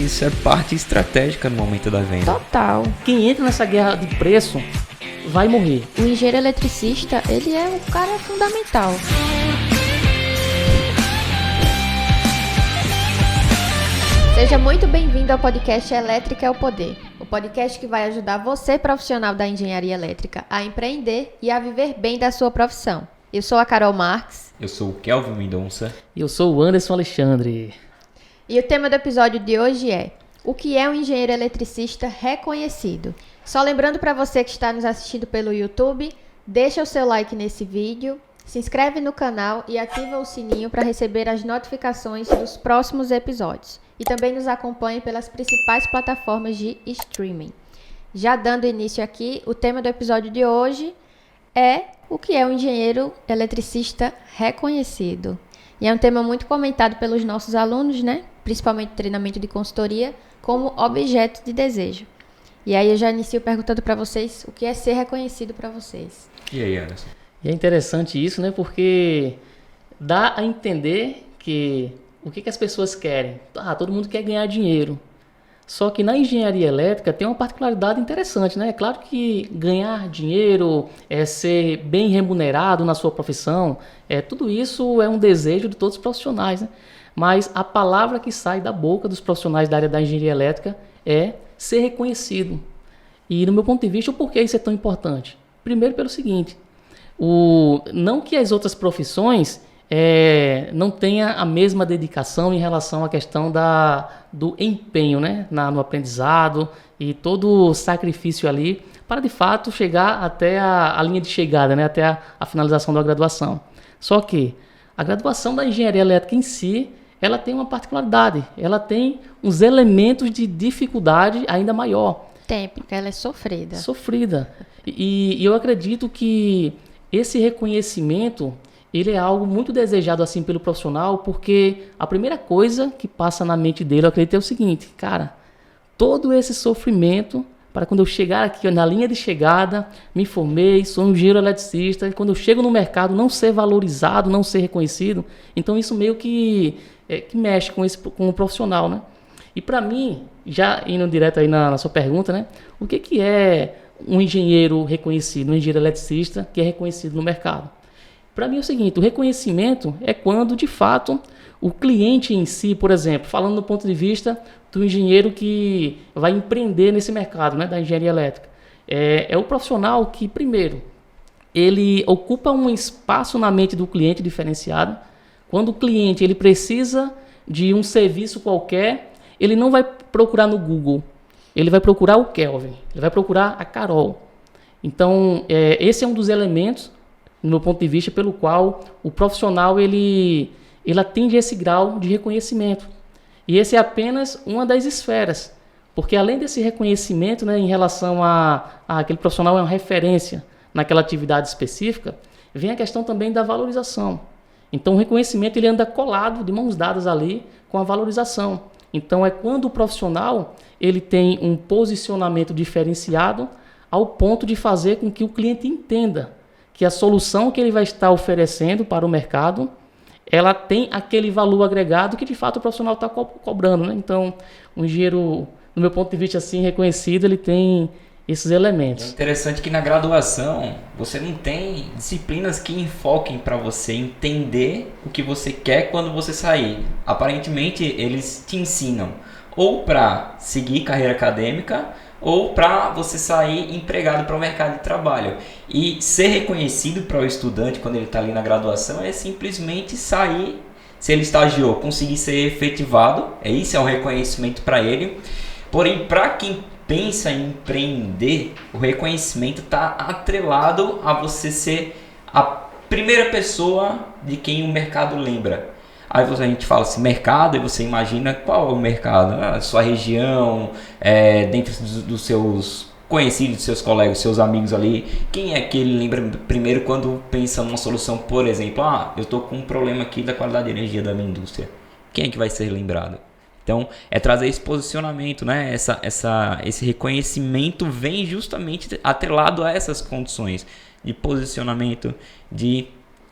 isso é parte estratégica no momento da venda. Total. Quem entra nessa guerra de preço vai morrer. O engenheiro eletricista, ele é um cara fundamental. Seja muito bem-vindo ao podcast Elétrica é o Poder. O podcast que vai ajudar você, profissional da engenharia elétrica, a empreender e a viver bem da sua profissão. Eu sou a Carol Marques. Eu sou o Kelvin Mendonça. E eu sou o Anderson Alexandre. E o tema do episódio de hoje é: o que é um engenheiro eletricista reconhecido? Só lembrando para você que está nos assistindo pelo YouTube, deixa o seu like nesse vídeo, se inscreve no canal e ativa o sininho para receber as notificações dos próximos episódios. E também nos acompanhe pelas principais plataformas de streaming. Já dando início aqui, o tema do episódio de hoje é o que é um engenheiro eletricista reconhecido. E é um tema muito comentado pelos nossos alunos, né? Principalmente treinamento de consultoria, como objeto de desejo. E aí eu já inicio perguntando para vocês o que é ser reconhecido para vocês. E aí, Anderson? E é interessante isso, né? Porque dá a entender que o que as pessoas querem? Todo mundo quer ganhar dinheiro. Só que na engenharia elétrica tem uma particularidade interessante, né? É claro que ganhar dinheiro, ser bem remunerado na sua profissão, tudo isso é um desejo de todos os profissionais, né? Mas a palavra que sai da boca dos profissionais da área da engenharia elétrica é ser reconhecido. E no meu ponto de vista, o porquê isso é tão importante? Primeiro pelo seguinte, não que as outras profissões não tenha a mesma dedicação em relação à questão do empenho, né? No aprendizado e todo o sacrifício ali para de fato chegar até a linha de chegada, né? Até a finalização da graduação. Só que a graduação da engenharia elétrica em si, ela tem uma particularidade, ela tem uns elementos de dificuldade ainda maior. Tem, porque ela é sofrida. Sofrida. E eu acredito que esse reconhecimento ele é algo muito desejado assim pelo profissional, porque a primeira coisa que passa na mente dele, eu acredito, é o seguinte: cara, todo esse sofrimento para quando eu chegar aqui na linha de chegada, me formei, sou um engenheiro eletricista, e quando eu chego no mercado não ser valorizado, não ser reconhecido, então isso meio que mexe com o profissional, né? E para mim, já indo direto aí na sua pergunta, né? O que é um engenheiro reconhecido, um engenheiro eletricista que é reconhecido no mercado? Para mim é o seguinte: o reconhecimento é quando, de fato, o cliente em si, por exemplo, falando do ponto de vista do engenheiro que vai empreender nesse mercado, né, da engenharia elétrica, é o profissional que, primeiro, ele ocupa um espaço na mente do cliente diferenciado. Quando o cliente ele precisa de um serviço qualquer, ele não vai procurar no Google, ele vai procurar o Kelvin, ele vai procurar a Carol. Então, esse é um dos elementos, no meu ponto de vista, pelo qual o profissional ele atinge esse grau de reconhecimento. E esse é apenas uma das esferas, porque além desse reconhecimento, né, em relação a aquele profissional é uma referência naquela atividade específica, vem a questão também da valorização. Então o reconhecimento ele anda colado, de mãos dadas ali, com a valorização. Então é quando o profissional ele tem um posicionamento diferenciado ao ponto de fazer com que o cliente entenda que a solução que ele vai estar oferecendo para o mercado, ela tem aquele valor agregado que de fato o profissional está cobrando, né? Então, um engenheiro, no meu ponto de vista assim, reconhecido, ele tem esses elementos. É interessante que na graduação você não tem disciplinas que enfoquem para você entender o que você quer quando você sair. Aparentemente, eles te ensinam ou para seguir carreira acadêmica ou para você sair empregado para o mercado de trabalho. E ser reconhecido para o estudante quando ele está ali na graduação é simplesmente sair, se ele estagiou, conseguir ser efetivado, isso é um reconhecimento para ele. Porém, para quem pensa em empreender, o reconhecimento está atrelado a você ser a primeira pessoa de quem o mercado lembra. Aí a gente fala assim, mercado, e você imagina qual é o mercado, a sua região, dentro dos seus conhecidos, dos seus colegas, dos seus amigos ali. Quem é que ele lembra primeiro quando pensa numa solução, por exemplo, eu estou com um problema aqui da qualidade de energia da minha indústria. Quem é que vai ser lembrado? Então, é trazer esse posicionamento, né? Esse reconhecimento vem justamente atrelado a essas condições de posicionamento, de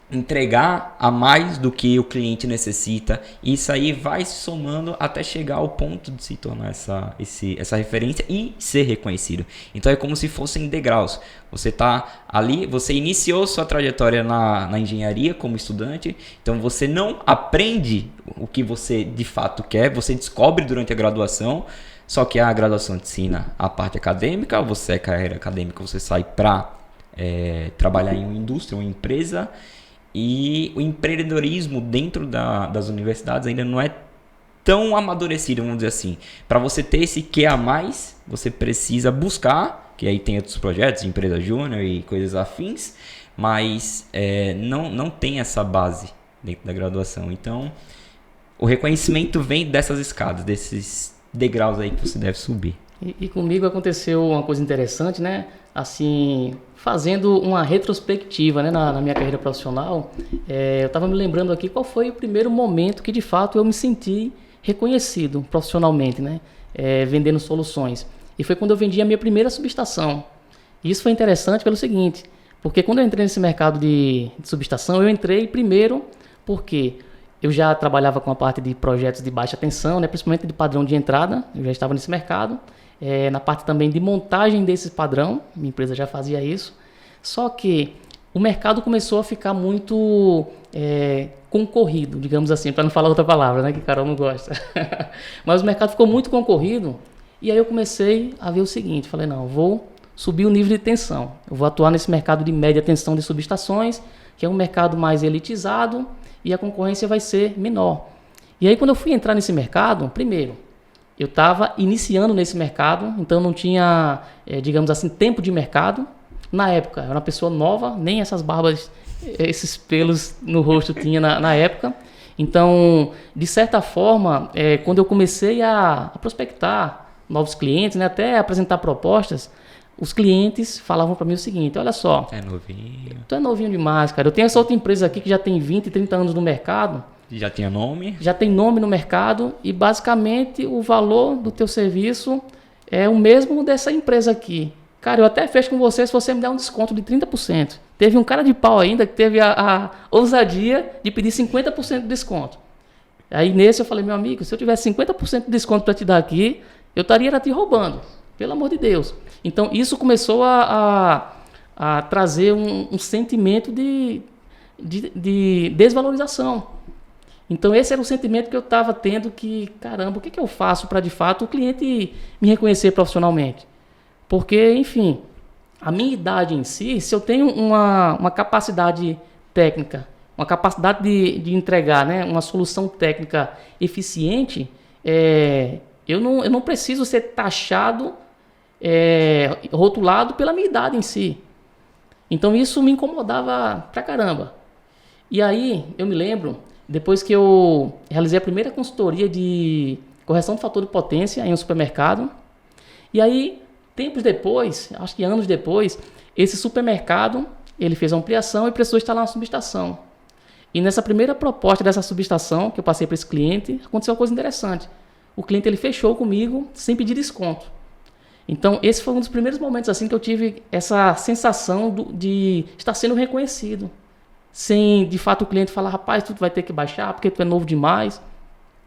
entregar a mais do que o cliente necessita. Isso aí vai se somando até chegar ao ponto de se tornar essa referência e ser reconhecido. Então é como se fossem degraus. Você está ali, você iniciou sua trajetória na engenharia como estudante, então você não aprende o que você de fato quer, você descobre durante a graduação. Só que a graduação te ensina a parte acadêmica, você é carreira acadêmica, você sai para trabalhar em uma indústria, uma empresa. E o empreendedorismo dentro das universidades ainda não é tão amadurecido, vamos dizer assim. Para você ter esse que a mais, você precisa buscar, que aí tem outros projetos, empresa júnior e coisas afins, mas não tem essa base dentro da graduação. Então, o reconhecimento vem dessas escadas, desses degraus aí que você deve subir. E comigo aconteceu uma coisa interessante, né? Assim, fazendo uma retrospectiva, né, na minha carreira profissional, eu estava me lembrando aqui qual foi o primeiro momento que de fato eu me senti reconhecido profissionalmente, né? Vendendo soluções. E foi quando eu vendi a minha primeira subestação. E isso foi interessante pelo seguinte, porque quando eu entrei nesse mercado de subestação, eu entrei primeiro porque eu já trabalhava com a parte de projetos de baixa tensão, né, principalmente de padrão de entrada, eu já estava nesse mercado. Na parte também de montagem desse padrão, minha empresa já fazia isso. Só que o mercado começou a ficar muito concorrido, digamos assim, para não falar outra palavra, né, que Carol não gosta. Mas o mercado ficou muito concorrido e aí eu comecei a ver o seguinte, falei, não, eu vou subir o nível de tensão. Eu vou atuar nesse mercado de média tensão de subestações, que é um mercado mais elitizado e a concorrência vai ser menor. E aí quando eu fui entrar nesse mercado, primeiro, eu estava iniciando nesse mercado, então não tinha, digamos assim, tempo de mercado. Na época, eu era uma pessoa nova, nem essas barbas, esses pelos no rosto tinha na época. Então, de certa forma, quando eu comecei a prospectar novos clientes, né, até apresentar propostas, os clientes falavam para mim o seguinte, olha só, É novinho. tu é novinho demais, cara. Eu tenho essa outra empresa aqui que já tem 20, 30 anos no mercado, Já tinha nome? já tem nome no mercado e basicamente o valor do teu serviço é o mesmo dessa empresa aqui. Cara, eu até fecho com você se você me der um desconto de 30%. Teve um cara de pau ainda que teve a ousadia de pedir 50% de desconto. Aí nesse eu falei, meu amigo, se eu tivesse 50% de desconto para te dar aqui, eu estaria te roubando, pelo amor de Deus. Então isso começou a trazer um sentimento de desvalorização. Então esse era o sentimento que eu estava tendo que, caramba, o que eu faço para de fato o cliente me reconhecer profissionalmente? Porque, enfim, a minha idade em si, se eu tenho uma capacidade técnica, uma capacidade de entregar, né, uma solução técnica eficiente, eu não preciso ser taxado, rotulado pela minha idade em si. Então isso me incomodava pra caramba. E aí eu me lembro, depois que eu realizei a primeira consultoria de correção de fator de potência em um supermercado, e aí, tempos depois, acho que anos depois, esse supermercado, ele fez a ampliação e precisou instalar uma subestação. E nessa primeira proposta dessa subestação, que eu passei para esse cliente, aconteceu uma coisa interessante. O cliente ele fechou comigo sem pedir desconto. Então, esse foi um dos primeiros momentos assim que eu tive essa sensação de estar sendo reconhecido. Sem, de fato, o cliente falar, rapaz, tu vai ter que baixar porque tu é novo demais.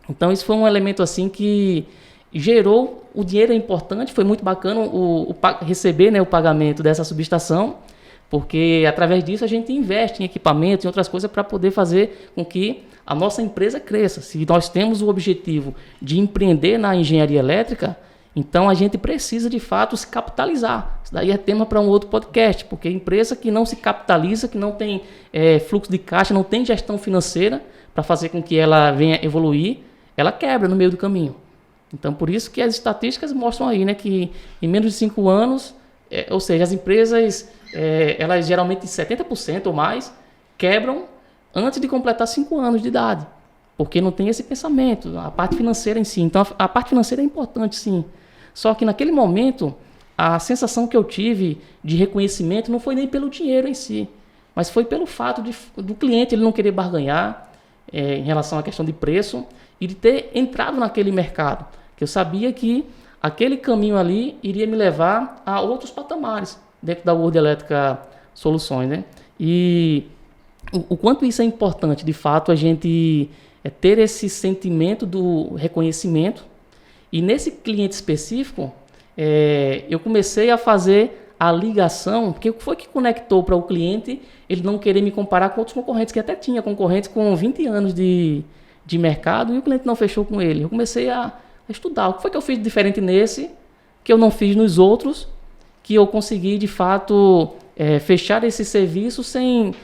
Então, isso foi um elemento assim que gerou, o dinheiro é importante, foi muito bacana receber, né, o pagamento dessa subestação, porque através disso a gente investe em equipamentos e outras coisas para poder fazer com que a nossa empresa cresça. Se nós temos o objetivo de empreender na engenharia elétrica, então a gente precisa de fato se capitalizar. Isso daí é tema para um outro podcast, porque empresa que não se capitaliza, que não tem fluxo de caixa, não tem gestão financeira para fazer com que ela venha evoluir, ela quebra no meio do caminho. Então por isso que as estatísticas mostram aí, né, que em menos de 5 anos, ou seja, as empresas, elas geralmente 70% ou mais, quebram antes de completar 5 anos de idade, porque não tem esse pensamento, a parte financeira em si. Então a parte financeira é importante sim, só que naquele momento a sensação que eu tive de reconhecimento não foi nem pelo dinheiro em si, mas foi pelo fato do cliente ele não querer barganhar em relação à questão de preço e de ter entrado naquele mercado, que eu sabia que aquele caminho ali iria me levar a outros patamares dentro da World Elétrica Soluções, né? E o quanto isso é importante, de fato, a gente ter esse sentimento do reconhecimento. E nesse cliente específico, eu comecei a fazer a ligação, porque o que foi que conectou para o cliente ele não querer me comparar com outros concorrentes, que até tinha concorrentes com 20 anos de mercado, e o cliente não fechou com ele. Eu comecei a estudar o que foi que eu fiz de diferente nesse, que eu não fiz nos outros, que eu consegui, de fato, fechar esse serviço sem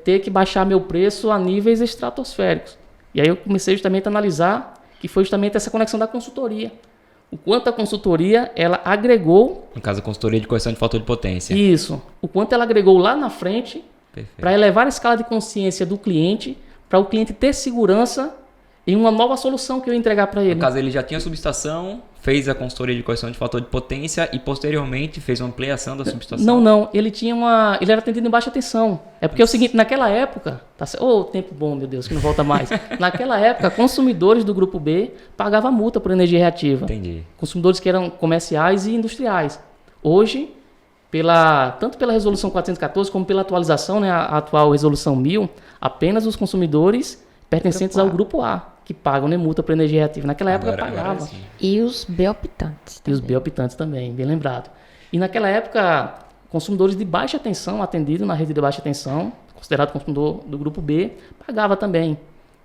ter que baixar meu preço a níveis estratosféricos. E aí eu comecei justamente a analisar que foi justamente essa conexão da consultoria. O quanto a consultoria, ela agregou... No caso, a consultoria de correção de fator de potência. Isso. O quanto ela agregou lá na frente para elevar a escala de consciência do cliente, para o cliente ter segurança em uma nova solução que eu entregar para ele. No caso, ele já tinha a subestação, fez a consultoria de correção de fator de potência e posteriormente fez uma ampliação da subestação. Não. Ele era atendido em baixa tensão. É porque é o seguinte, naquela época... tempo bom, meu Deus, que não volta mais. Naquela época, consumidores do grupo B pagavam multa por energia reativa. Entendi. Consumidores que eram comerciais e industriais. Hoje, tanto pela resolução 414 como pela atualização, né, a atual resolução 1000, apenas os consumidores pertencentes ao grupo A que pagam, né, multa por energia reativa. Naquela época pagava. E os B-optantes. E os B-optantes também, bem lembrado. E naquela época, consumidores de baixa tensão, atendidos na rede de baixa tensão, considerado consumidor do grupo B, pagava também.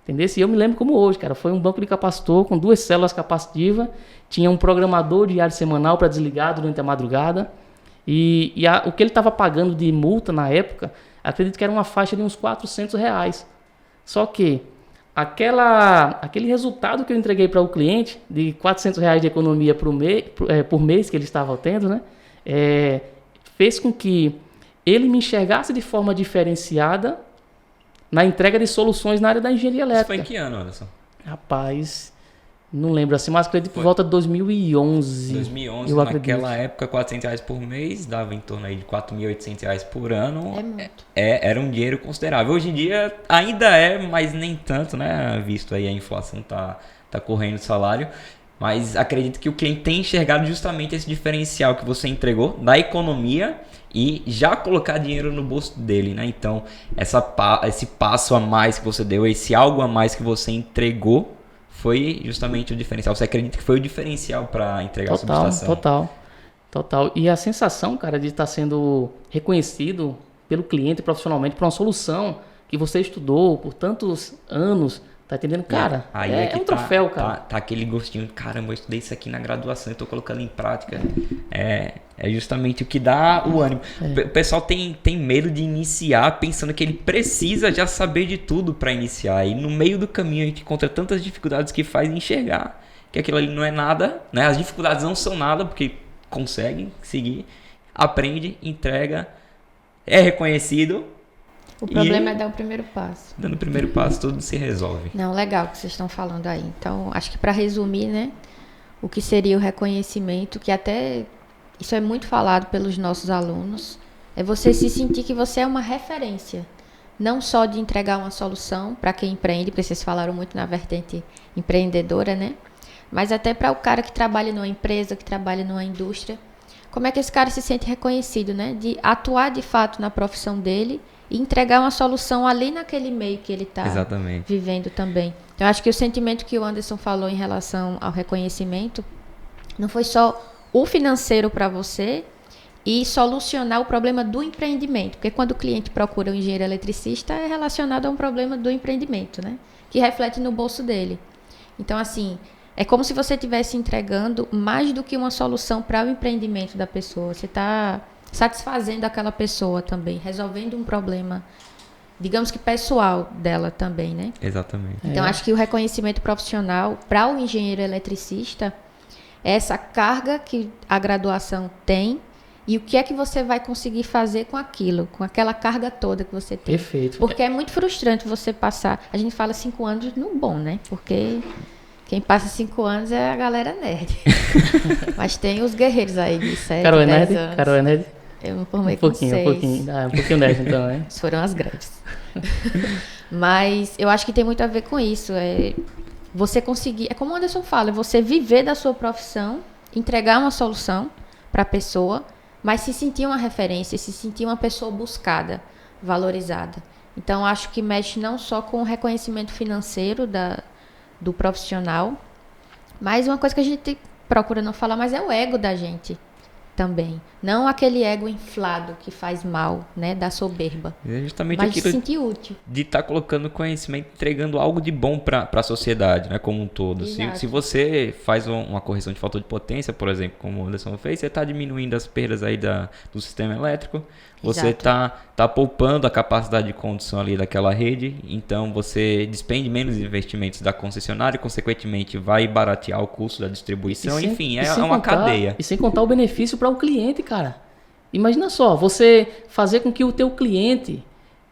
Entendeu? E eu me lembro como hoje, cara. Foi um banco de capacitor com 2 células capacitivas, tinha um programador diário semanal para desligar durante a madrugada. O que ele estava pagando de multa na época, acredito que era uma faixa de uns R$400. Só que aquele resultado que eu entreguei para o cliente, de R$400 de economia por mês que ele estava tendo, né, fez com que ele me enxergasse de forma diferenciada na entrega de soluções na área da engenharia elétrica. Isso foi em que ano, Anderson? Rapaz, não lembro assim, mas acredito por volta de 2011. 2011, naquela época, R$400 por mês, dava em torno aí de R$4.800 por ano. É muito. Era um dinheiro considerável. Hoje em dia ainda é, mas nem tanto, né? Visto aí a inflação tá correndo o salário. Mas acredito que o cliente tem enxergado justamente esse diferencial que você entregou da economia e já colocar dinheiro no bolso dele, né? Então, esse passo a mais que você deu, esse algo a mais que você entregou, foi justamente o diferencial. Você acredita que foi o diferencial para entregar a subestação? Total. E a sensação, cara, de estar sendo reconhecido pelo cliente profissionalmente por uma solução que você estudou por tantos anos, tá entendendo? Cara, é um troféu, cara. Tá aquele gostinho, caramba, eu estudei isso aqui na graduação, eu tô colocando em prática. É justamente o que dá o ânimo. O pessoal tem medo de iniciar pensando que ele precisa já saber de tudo para iniciar. E no meio do caminho a gente encontra tantas dificuldades que faz enxergar que aquilo ali não é nada, né? As dificuldades não são nada, porque consegue seguir, aprende, entrega, é reconhecido. O problema é dar o primeiro passo. Dando o primeiro passo, tudo se resolve. Não, legal o que vocês estão falando aí. Então, acho que para resumir, né, o que seria o reconhecimento, que até isso é muito falado pelos nossos alunos, é você se sentir que você é uma referência. Não só de entregar uma solução para quem empreende, porque vocês falaram muito na vertente empreendedora, né? Mas até para o cara que trabalha numa empresa, que trabalha numa indústria. Como é que esse cara se sente reconhecido, né? De atuar de fato na profissão dele e entregar uma solução ali naquele meio que ele está vivendo também. Então, eu acho que o sentimento que o Anderson falou em relação ao reconhecimento não foi só o financeiro para você e solucionar o problema do empreendimento. Porque quando o cliente procura um engenheiro eletricista, é relacionado a um problema do empreendimento, né? Que reflete no bolso dele. Então, assim, é como se você estivesse entregando mais do que uma solução para o empreendimento da pessoa. Você está satisfazendo aquela pessoa também, resolvendo um problema, digamos que pessoal dela também, né? Exatamente. Então, acho que o reconhecimento profissional para o engenheiro eletricista é essa carga que a graduação tem e o que é que você vai conseguir fazer com aquilo, com aquela carga toda que você tem. Perfeito. Porque é muito frustrante você passar, a gente fala 5 anos no bom, né? Porque quem passa 5 anos é a galera nerd. Mas tem os guerreiros aí de 7, 10 anos. Carol é nerd? Eu me formei com 6. Um pouquinho nerd então, né? Essas foram as greves. Mas eu acho que tem muito a ver com isso. Você conseguir, é como o Anderson fala, você viver da sua profissão, entregar uma solução para a pessoa, mas se sentir uma referência, se sentir uma pessoa buscada, valorizada. Então, acho que mexe não só com o reconhecimento financeiro do profissional, mas uma coisa que a gente procura não falar, mas é o ego da gente também. Não aquele ego inflado que faz mal, né, da soberba. É justamente mas de se aquilo sentir útil. de estar colocando conhecimento, entregando algo de bom para a sociedade, né, como um todo. Se você faz uma correção de fator de potência, por exemplo, como o Anderson fez, você está diminuindo as perdas aí do sistema elétrico, você tá poupando a capacidade de condução ali daquela rede, então você despende menos investimentos da concessionária e, consequentemente, vai baratear o custo da distribuição. Enfim, é uma cadeia. E sem contar o benefício para o cliente, cara. Imagina só, você fazer com que o teu cliente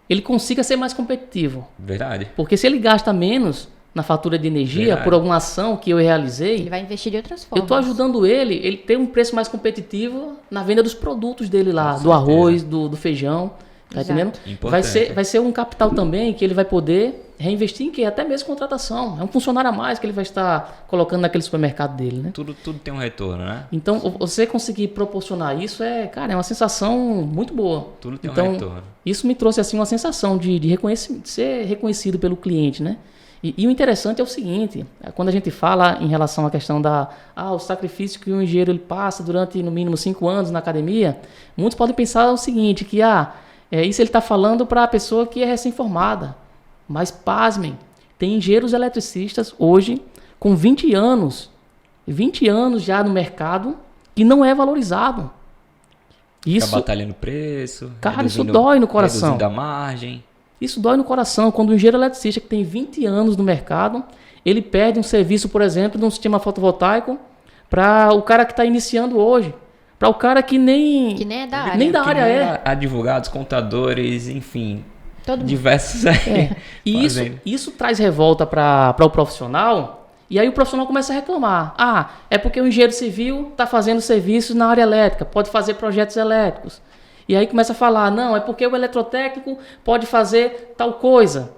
ele consiga ser mais competitivo. Verdade. Porque se ele gasta menos na fatura de energia por alguma ação que eu realizei, ele vai investir de outras formas. Eu estou ajudando ele ter um preço mais competitivo na venda dos produtos dele lá, do arroz, do feijão, tá entendendo? Vai ser um capital também que ele vai poder reinvestir em quê? Até mesmo contratação. É um funcionário a mais que ele vai estar colocando naquele supermercado dele, né? Tudo tem um retorno, né? Então, você conseguir proporcionar isso é uma sensação muito boa. Tudo tem um retorno. Isso me trouxe assim uma sensação de ser reconhecido pelo cliente, né? E o interessante é o seguinte, quando a gente fala em relação à questão o sacrifício que o engenheiro ele passa durante no mínimo 5 anos na academia, muitos podem pensar o seguinte, que isso ele está falando para a pessoa que é recém-formada. Mas pasmem, tem engenheiros eletricistas hoje com 20 anos já no mercado que não é valorizado. Fica batalhando preço. Cara, isso dói no coração. Reduzindo a margem. Isso dói no coração. Quando um engenheiro eletricista que tem 20 anos no mercado, ele perde um serviço, por exemplo, de um sistema fotovoltaico para o cara que está iniciando hoje. Para o cara que nem é da área. Nem da área é. Advogados, contadores, enfim... diversos E isso traz revolta para o profissional, e aí o profissional começa a reclamar. É porque o engenheiro civil está fazendo serviços na área elétrica, pode fazer projetos elétricos. E aí começa a falar, não, é porque o eletrotécnico pode fazer tal coisa,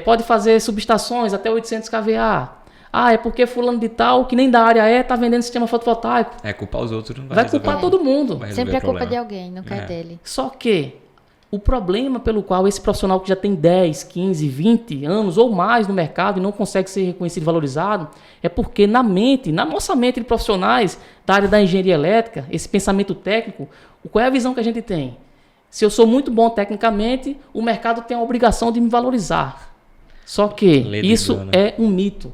pode fazer subestações até 800 kVA. É porque fulano de tal, que nem da área está vendendo sistema fotovoltaico. Culpar os outros não vai culpar todo mundo. Sempre é culpa de alguém, não é dele. Só que o problema pelo qual esse profissional que já tem 10, 15, 20 anos ou mais no mercado e não consegue ser reconhecido e valorizado, é porque na nossa mente de profissionais da área da engenharia elétrica, esse pensamento técnico, qual é a visão que a gente tem? Se eu sou muito bom tecnicamente, o mercado tem a obrigação de me valorizar. Só que isso é um mito.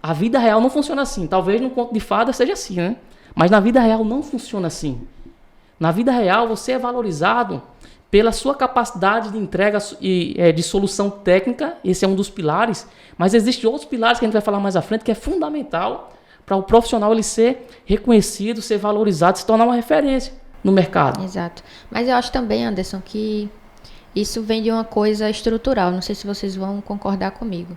A vida real não funciona assim. Talvez no conto de fada seja assim, né? Mas na vida real não funciona assim. Na vida real você é valorizado pela sua capacidade de entrega e de solução técnica, esse é um dos pilares, mas existem outros pilares que a gente vai falar mais à frente, que é fundamental para o profissional ele ser reconhecido, ser valorizado, se tornar uma referência no mercado. Exato. Mas eu acho também, Anderson, que isso vem de uma coisa estrutural, não sei se vocês vão concordar comigo.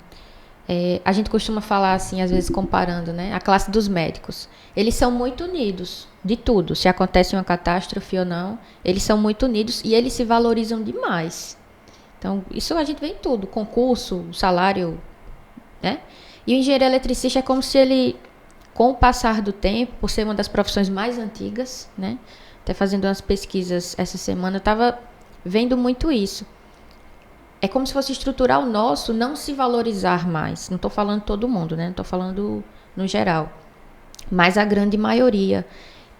A gente costuma falar assim, às vezes comparando, né? A classe dos médicos. Eles são muito unidos de tudo. Se acontece uma catástrofe ou não, eles são muito unidos e eles se valorizam demais. Então, isso a gente vê em tudo. Concurso, salário, né? E o engenheiro eletricista é como se ele, com o passar do tempo, por ser uma das profissões mais antigas, né? Até fazendo umas pesquisas essa semana, eu estava vendo muito isso. É como se fosse estrutural nosso não se valorizar mais. Não estou falando todo mundo, né? Não estou falando no geral. Mas a grande maioria.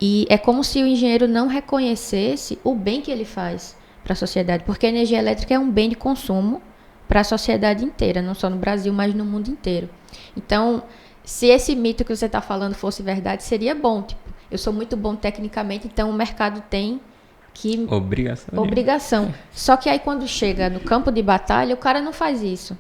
E é como se o engenheiro não reconhecesse o bem que ele faz para a sociedade. Porque a energia elétrica é um bem de consumo para a sociedade inteira. Não só no Brasil, mas no mundo inteiro. Então, se esse mito que você está falando fosse verdade, seria bom. Tipo, eu sou muito bom tecnicamente, então o mercado tem... Obrigação. Só que aí quando chega no campo de batalha, o cara não faz isso.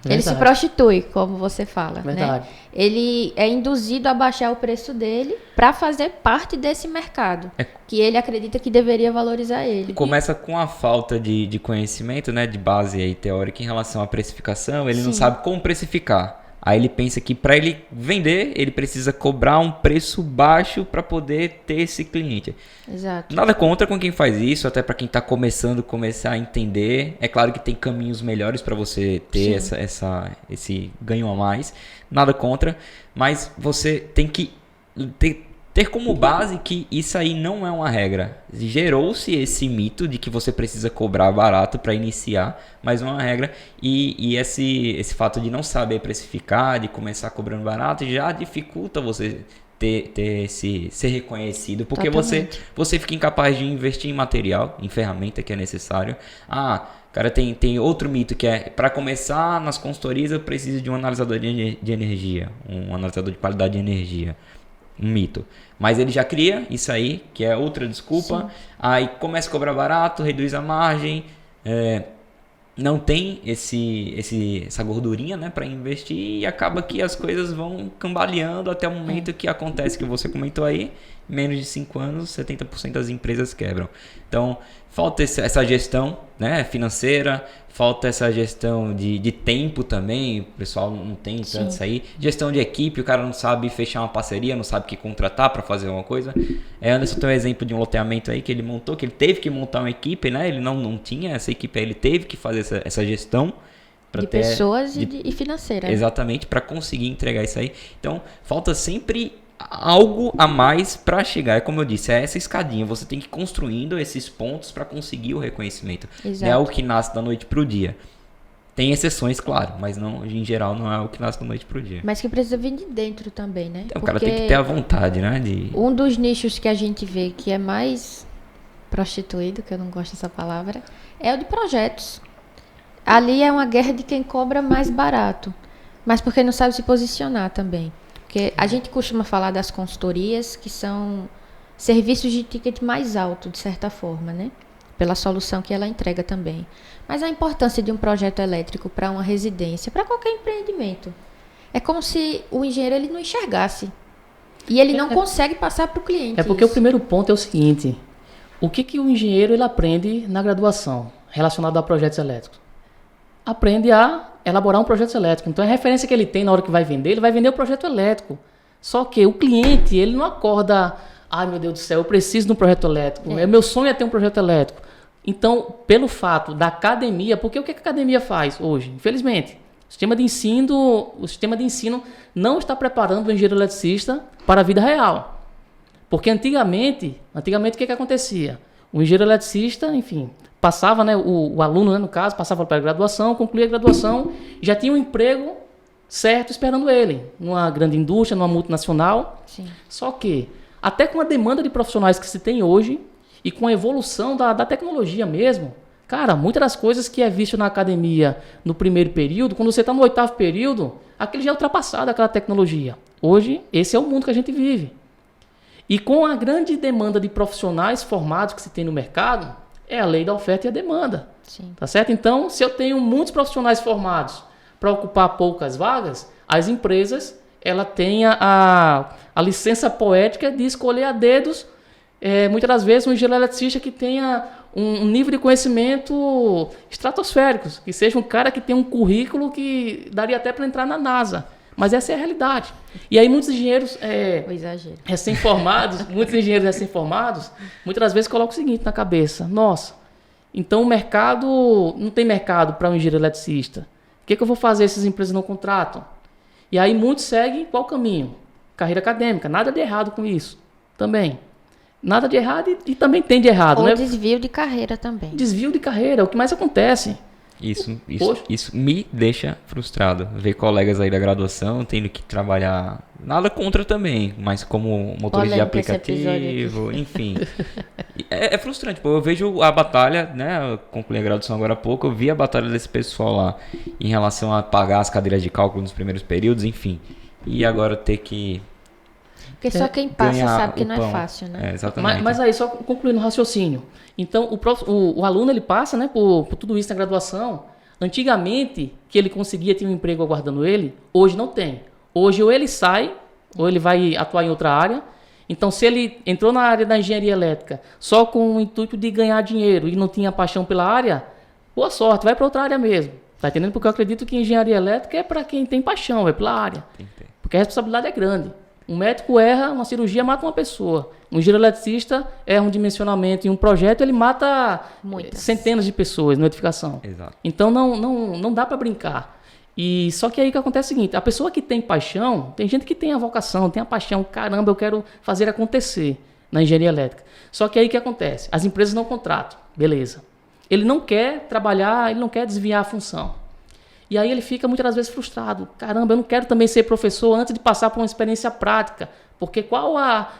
Verdade. Ele se prostitui, como você fala. Verdade. Né? Ele é induzido a baixar o preço dele para fazer parte desse mercado. Que ele acredita que deveria valorizar ele. Começa com a falta de conhecimento, né, de base aí, teórica em relação à precificação. Ele não sabe como precificar. Aí ele pensa que para ele vender, ele precisa cobrar um preço baixo para poder ter esse cliente. Exato. Nada contra com quem faz isso, até para quem está começar a entender. É claro que tem caminhos melhores para você ter esse ganho a mais. Nada contra, mas você tem que ter como base que isso aí não é uma regra. Gerou-se esse mito de que você precisa cobrar barato para iniciar, mas não é uma regra. E esse fato de não saber precificar, de começar cobrando barato, já dificulta você ser reconhecido, porque você fica incapaz de investir em material, em ferramenta que é necessário. Cara, tem outro mito que é, para começar nas consultorias eu preciso de um analisador de energia, um analisador de qualidade de energia. Um mito. Mas ele já cria isso aí, que é outra desculpa. Sim. Aí começa a cobrar barato, reduz a margem, não tem essa gordurinha, né, para investir, e acaba que as coisas vão cambaleando até o momento que acontece que você comentou aí, em menos de 5 anos, 70% das empresas quebram. Então, falta essa gestão, né, financeira, falta essa gestão de tempo também, o pessoal não tem tanto isso aí. Gestão de equipe, o cara não sabe fechar uma parceria, não sabe o que contratar para fazer uma coisa. Anderson tem um exemplo de um loteamento aí que ele montou, que ele teve que montar uma equipe, né? Ele não tinha essa equipe aí, ele teve que fazer essa gestão. De pessoas e financeira. Exatamente, para conseguir entregar isso aí. Então, falta sempre algo a mais para chegar. É como eu disse, é essa escadinha. Você tem que ir construindo esses pontos para conseguir o reconhecimento. Exato. Não é o que nasce da noite pro dia. Tem exceções, claro, mas não, em geral não é o que nasce da noite pro dia. Mas que precisa vir de dentro também, né? Então, o cara tem que ter a vontade, né? Um dos nichos que a gente vê que é mais prostituído, que eu não gosto dessa palavra, é o de projetos. Ali é uma guerra de quem cobra mais barato, mas porque não sabe se posicionar também. Porque a gente costuma falar das consultorias, que são serviços de ticket mais alto, de certa forma, né? Pela solução que ela entrega também. Mas a importância de um projeto elétrico para uma residência, para qualquer empreendimento, é como se o engenheiro ele não enxergasse. E ele não consegue passar para o cliente. É porque o primeiro ponto é o seguinte: o que o engenheiro ele aprende na graduação relacionado a projetos elétricos? Aprende a elaborar um projeto elétrico. Então, a referência que ele tem na hora que vai vender, ele vai vender o projeto elétrico. Só que o cliente, ele não acorda, ai meu Deus do céu, eu preciso de um projeto elétrico. Meu sonho é ter um projeto elétrico. Então, pelo fato da academia, porque o que a academia faz hoje? Infelizmente, o sistema de ensino não está preparando o engenheiro eletricista para a vida real. Porque antigamente o que acontecia? O engenheiro eletricista, enfim, passava, né, o aluno, né, no caso, passava para a graduação, concluía a graduação, já tinha um emprego certo esperando ele, numa grande indústria, numa multinacional. Sim. Só que, até com a demanda de profissionais que se tem hoje, e com a evolução da tecnologia mesmo, cara, muitas das coisas que é visto na academia no primeiro período, quando você está no 8º período, aquilo já é ultrapassado, aquela tecnologia. Hoje, esse é o mundo que a gente vive. E com a grande demanda de profissionais formados que se tem no mercado, é a lei da oferta e a demanda. Sim. Tá certo? Então, se eu tenho muitos profissionais formados para ocupar poucas vagas, as empresas ela têm a licença poética de escolher a dedos, muitas das vezes, um engenheiro eletricista que tenha um nível de conhecimento estratosférico, que seja um cara que tenha um currículo que daria até para entrar na NASA. Mas essa é a realidade. E aí muitos engenheiros recém-formados, muitas das vezes colocam o seguinte na cabeça: nossa, então o mercado, não tem mercado para um engenheiro eletricista. O que eu vou fazer se as empresas não contratam? E aí muitos seguem qual caminho? Carreira acadêmica. Nada de errado com isso também. Nada de errado e também tem de errado. Ou né? desvio de carreira também. Desvio de carreira, é o que mais acontece. Isso me deixa frustrado. Ver colegas aí da graduação tendo que trabalhar, nada contra também, mas como motorista de aplicativo, enfim. É frustrante, pô. Eu vejo a batalha, né? Eu concluí a graduação agora há pouco, eu vi a batalha desse pessoal lá em relação a pagar as cadeiras de cálculo nos primeiros períodos, enfim. E agora ter que... Porque só quem passa sabe que não é fácil, né? Exatamente. Mas aí, só concluindo o raciocínio. Então, o aluno, ele passa, né, por tudo isso na graduação. Antigamente, que ele conseguia ter um emprego aguardando ele, hoje não tem. Hoje, ou ele sai, ou ele vai atuar em outra área. Então, se ele entrou na área da engenharia elétrica só com o intuito de ganhar dinheiro e não tinha paixão pela área, boa sorte, vai para outra área mesmo. Tá entendendo? Porque eu acredito que engenharia elétrica é para quem tem paixão, é pela área. Porque a responsabilidade é grande. Um médico erra, uma cirurgia mata uma pessoa. Um engenheiro eletricista erra um dimensionamento em um projeto, ele mata centenas de pessoas na edificação. Exato. Então não dá para brincar. E só que aí que acontece é o seguinte, a pessoa que tem paixão, tem gente que tem a vocação, tem a paixão, caramba, eu quero fazer acontecer na engenharia elétrica. Só que aí que acontece, as empresas não contratam, beleza. Ele não quer trabalhar, ele não quer desviar a função. E aí ele fica muitas das vezes frustrado. Caramba, eu não quero também ser professor antes de passar por uma experiência prática, porque qual a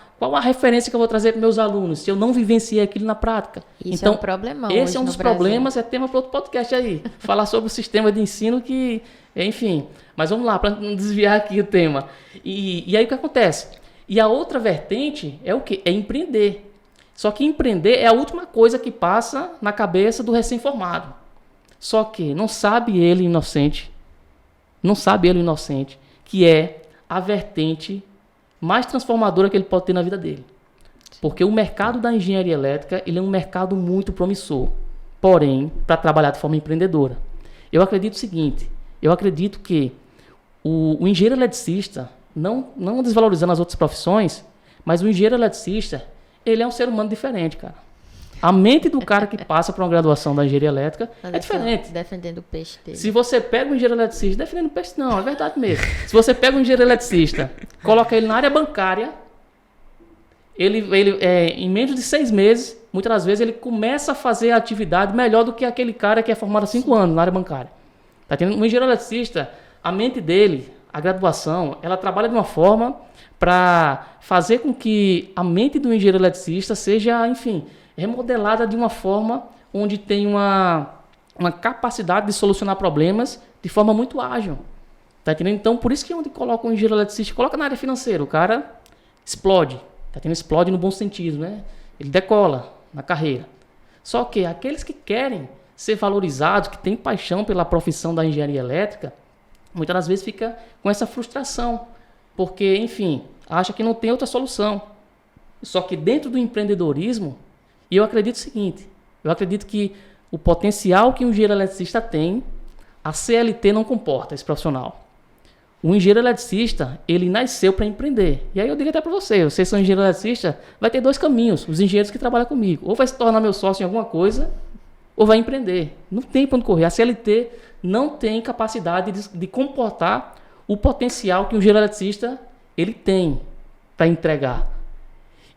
referência que eu vou trazer para meus alunos se eu não vivenciei aquilo na prática? Isso então, é um problemão esse hoje é um no dos Brasil. problemas, é tema para outro podcast aí. Falar sobre o sistema de ensino que, enfim. Mas vamos lá, para não desviar aqui o tema. E aí o que acontece? E a outra vertente é o quê? É empreender. Só que empreender é a última coisa que passa na cabeça do recém-formado. Só que não sabe ele inocente, que é a vertente mais transformadora que ele pode ter na vida dele. Porque o mercado da engenharia elétrica, ele é um mercado muito promissor, porém, para trabalhar de forma empreendedora. Eu acredito o seguinte, eu acredito que o engenheiro eletricista, não desvalorizando as outras profissões, mas o engenheiro eletricista, ele é um ser humano diferente, cara. A mente do cara que passa por uma graduação da engenharia elétrica é diferente. Defendendo o peixe dele. Se você pega um engenheiro eletricista, defendendo o peixe, não, é verdade mesmo. Se você pega um engenheiro eletricista, coloca ele na área bancária, ele em menos de 6 meses, muitas das vezes, ele começa a fazer a atividade melhor do que aquele cara que é formado há 5 anos na área bancária. Tá entendendo? Um engenheiro eletricista, a mente dele, a graduação, ela trabalha de uma forma para fazer com que a mente do engenheiro eletricista seja, enfim, remodelada de uma forma onde tem uma capacidade de solucionar problemas de forma muito ágil. Tá entendendo? Então, por isso que onde coloca um engenheiro eletricista, coloca na área financeira, o cara explode. Tá entendendo? Explode no bom sentido, né? Ele decola na carreira. Só que aqueles que querem ser valorizados, que têm paixão pela profissão da engenharia elétrica, muitas das vezes fica com essa frustração, porque, enfim, acha que não tem outra solução. Só que dentro do empreendedorismo, e eu acredito o seguinte, eu acredito que o potencial que um engenheiro eletricista tem, a CLT não comporta esse profissional. O engenheiro eletricista, ele nasceu para empreender. E aí eu digo até para vocês são engenheiro eletricista, vai ter 2 caminhos, os engenheiros que trabalham comigo. Ou vai se tornar meu sócio em alguma coisa, ou vai empreender. Não tem para onde correr. A CLT não tem capacidade de comportar o potencial que um engenheiro eletricista ele tem para entregar.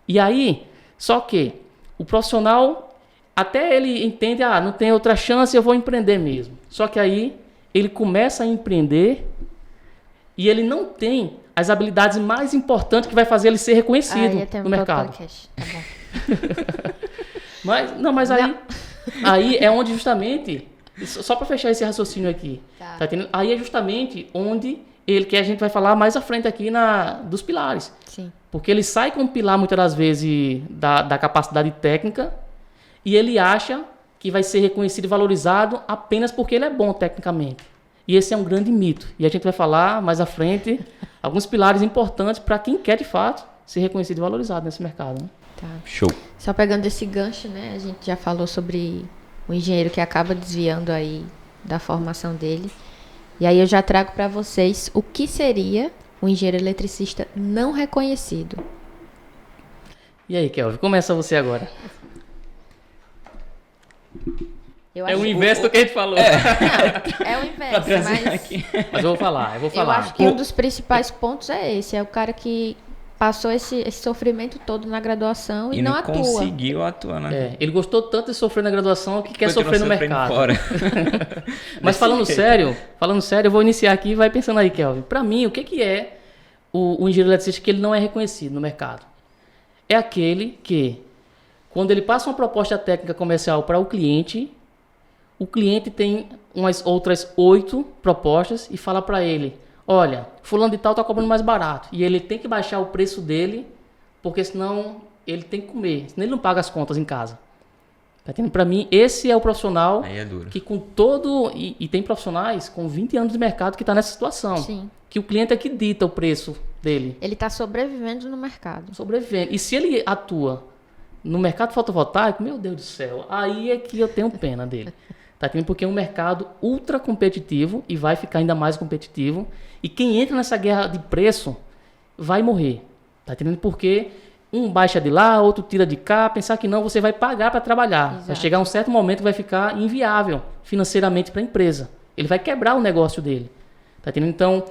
E aí, só que o profissional, até ele entende, não tem outra chance, eu vou empreender mesmo. Só que aí, ele começa a empreender e ele não tem as habilidades mais importantes que vai fazer ele ser reconhecido no mercado. Tá bom. Mas aí é onde justamente, só para fechar esse raciocínio aqui, tá entendendo? Aí é justamente onde que a gente vai falar mais à frente aqui dos pilares. Sim. Porque ele sai com um pilar muitas das vezes da capacidade técnica e ele acha que vai ser reconhecido e valorizado apenas porque ele é bom tecnicamente. E esse é um grande mito. E a gente vai falar mais à frente alguns pilares importantes para quem quer de fato ser reconhecido e valorizado nesse mercado. Né? Tá. Show. Só pegando esse gancho, né? A gente já falou sobre o engenheiro que acaba desviando aí da formação dele. E aí eu já trago para vocês o que seria um engenheiro eletricista não reconhecido. E aí, Kelvin, começa você agora. É o inverso do que a gente falou. É o inverso, mas eu vou falar. Eu acho que um dos principais pontos é esse. É o cara que passou esse sofrimento todo na graduação e não atua. Conseguiu atuar, né? Ele gostou tanto de sofrer na graduação que quer sofrer no mercado. Fora. Mas falando sério, eu vou iniciar aqui e vai pensando aí, Kelvin. Para mim, o que é o engenheiro eletricista que ele não é reconhecido no mercado? É aquele que, quando ele passa uma proposta técnica comercial para o cliente tem umas outras 8 propostas e fala para ele: olha, fulano de tal está cobrando mais barato. E ele tem que baixar o preço dele, porque senão ele tem que comer. Senão ele não paga as contas em casa. Tá entendendo? Para mim, esse é o profissional que com todo... E tem profissionais com 20 anos de mercado que está nessa situação. Sim. Que o cliente é que dita o preço dele. Ele está sobrevivendo no mercado. Sobrevivendo. E se ele atua no mercado fotovoltaico, meu Deus do céu, aí é que eu tenho pena dele. Tá entendendo? Porque é um mercado ultra competitivo e vai ficar ainda mais competitivo. E quem entra nessa guerra de preço vai morrer. Tá entendendo? Porque um baixa de lá, outro tira de cá, pensar que não, você vai pagar para trabalhar. Exato. Vai chegar um certo momento que vai ficar inviável financeiramente para a empresa. Ele vai quebrar o negócio dele. Tá entendendo? Então,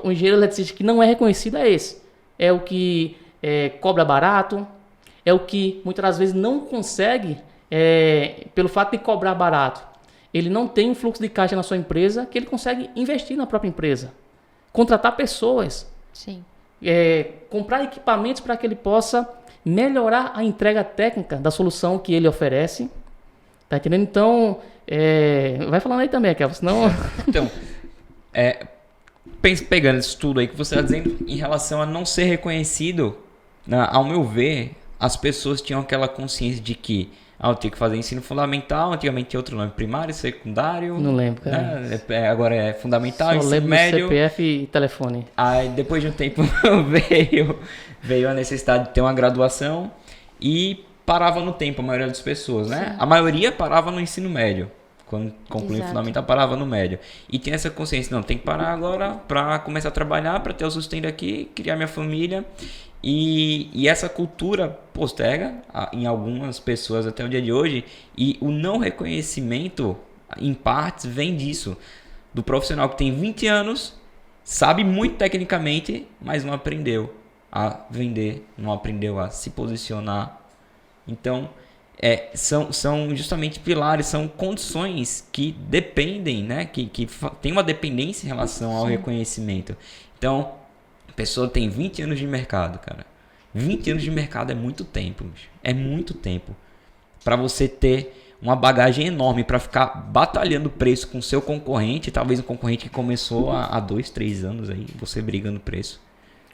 o engenheiro eletricista que não é reconhecido é esse. É o que cobra barato, é o que muitas das vezes não consegue, pelo fato de cobrar barato. Ele não tem um fluxo de caixa na sua empresa que ele consegue investir na própria empresa. Contratar pessoas. Sim. Comprar equipamentos para que ele possa melhorar a entrega técnica da solução que ele oferece. Tá entendendo? Então, vai falando aí também, Kelvin, senão... Então, pegando isso tudo aí que você está dizendo em relação a não ser reconhecido, ao meu ver, as pessoas tinham aquela consciência de que eu tinha que fazer ensino fundamental, antigamente tinha outro nome, primário, secundário. Não lembro, cara. Né? Agora é fundamental, só ensino lembro médio. CPF e telefone. Aí depois de um tempo veio a necessidade de ter uma graduação e parava no tempo a maioria das pessoas, né? Sim. A maioria parava no ensino médio. Quando concluía o Exato. fundamental, parava no médio. E tinha essa consciência, não, tem que parar agora para começar a trabalhar, para ter o sustento aqui, criar minha família. E essa cultura posterga em algumas pessoas até o dia de hoje. E o não reconhecimento, em partes, vem disso. Do profissional que tem 20 anos, sabe muito tecnicamente, mas não aprendeu a vender, não aprendeu a se posicionar. Então, são justamente pilares, são condições que dependem, né? Que tem uma dependência em relação ao reconhecimento. Então, a pessoa tem 20 anos de mercado, cara. 20 anos de mercado é muito tempo, bicho. É muito tempo. Para você ter uma bagagem enorme, para ficar batalhando preço com seu concorrente, talvez um concorrente que começou há 2, 3 anos aí, você brigando preço.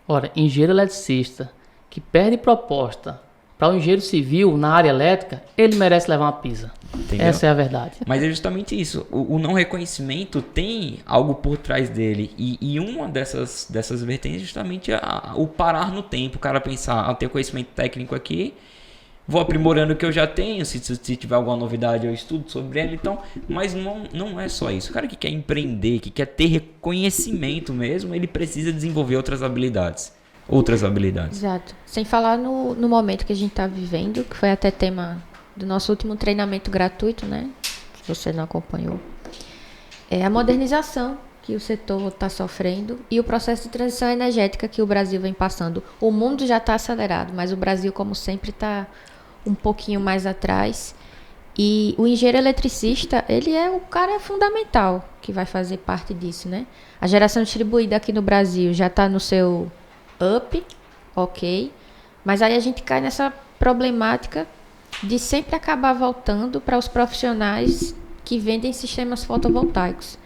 Ora, engenheiro eletricista que perde proposta para um engenheiro civil na área elétrica, ele merece levar uma pisa. Entendeu? Essa é a verdade. Mas é justamente isso. O não reconhecimento tem algo por trás dele. E uma dessas vertentes é justamente o parar no tempo. O cara pensar, eu tenho conhecimento técnico aqui, vou aprimorando o que eu já tenho. Se tiver alguma novidade, eu estudo sobre ela. Então, mas não é só isso. O cara que quer empreender, que quer ter reconhecimento mesmo, ele precisa desenvolver outras habilidades. Exato. Sem falar no momento que a gente está vivendo, que foi até tema do nosso último treinamento gratuito, né? Se você não acompanhou. É a modernização que o setor está sofrendo e o processo de transição energética que o Brasil vem passando. O mundo já está acelerado, mas o Brasil, como sempre, está um pouquinho mais atrás. E o engenheiro eletricista, ele é o cara fundamental que vai fazer parte disso, né? A geração distribuída aqui no Brasil já está no seu up, ok, mas aí a gente cai nessa problemática de sempre acabar voltando para os profissionais que vendem sistemas fotovoltaicos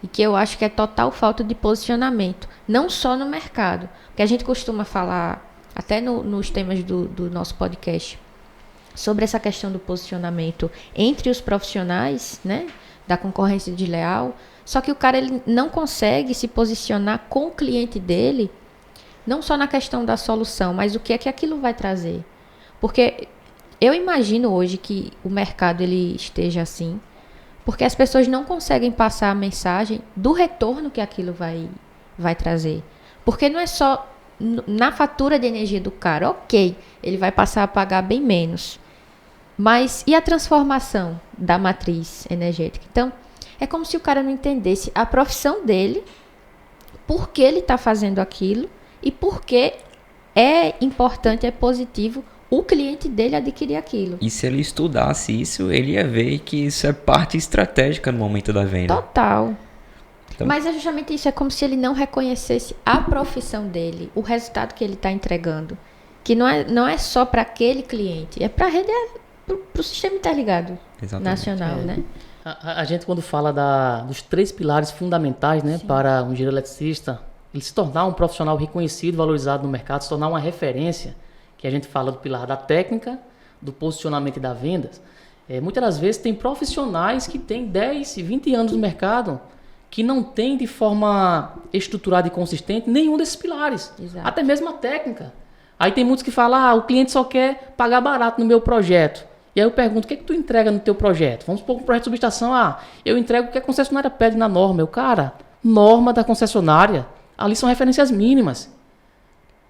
e que eu acho que é total falta de posicionamento, não só no mercado, porque a gente costuma falar até nos temas do nosso podcast sobre essa questão do posicionamento entre os profissionais, né, da concorrência desleal, só que o cara ele não consegue se posicionar com o cliente dele. Não só na questão da solução, mas o que é que aquilo vai trazer. Porque eu imagino hoje que o mercado ele esteja assim, porque as pessoas não conseguem passar a mensagem do retorno que aquilo vai trazer. Porque não é só na fatura de energia do cara, ok, ele vai passar a pagar bem menos. Mas e a transformação da matriz energética? Então, é como se o cara não entendesse a profissão dele, por que ele está fazendo aquilo, e porque é importante, é positivo o cliente dele adquirir aquilo. E se ele estudasse isso, ele ia ver que isso é parte estratégica no momento da venda. Total. Então, mas é justamente isso, é como se ele não reconhecesse a profissão dele, o resultado que ele está entregando. Que não é só para aquele cliente, é para a rede, para o sistema interligado nacional, né? A gente quando fala dos 3 pilares fundamentais, né, para um engenheiro eletricista, ele se tornar um profissional reconhecido, valorizado no mercado, se tornar uma referência, que a gente fala do pilar da técnica, do posicionamento e da vendas. Muitas das vezes tem profissionais que têm 10, 20 anos no mercado que não têm de forma estruturada e consistente nenhum desses pilares. Exato. Até mesmo a técnica. Aí tem muitos que falam, o cliente só quer pagar barato no meu projeto. E aí eu pergunto, o que é que tu entrega no teu projeto? Vamos supor que um projeto de subestação, eu entrego o que a concessionária pede na norma. Norma da concessionária, ali são referências mínimas.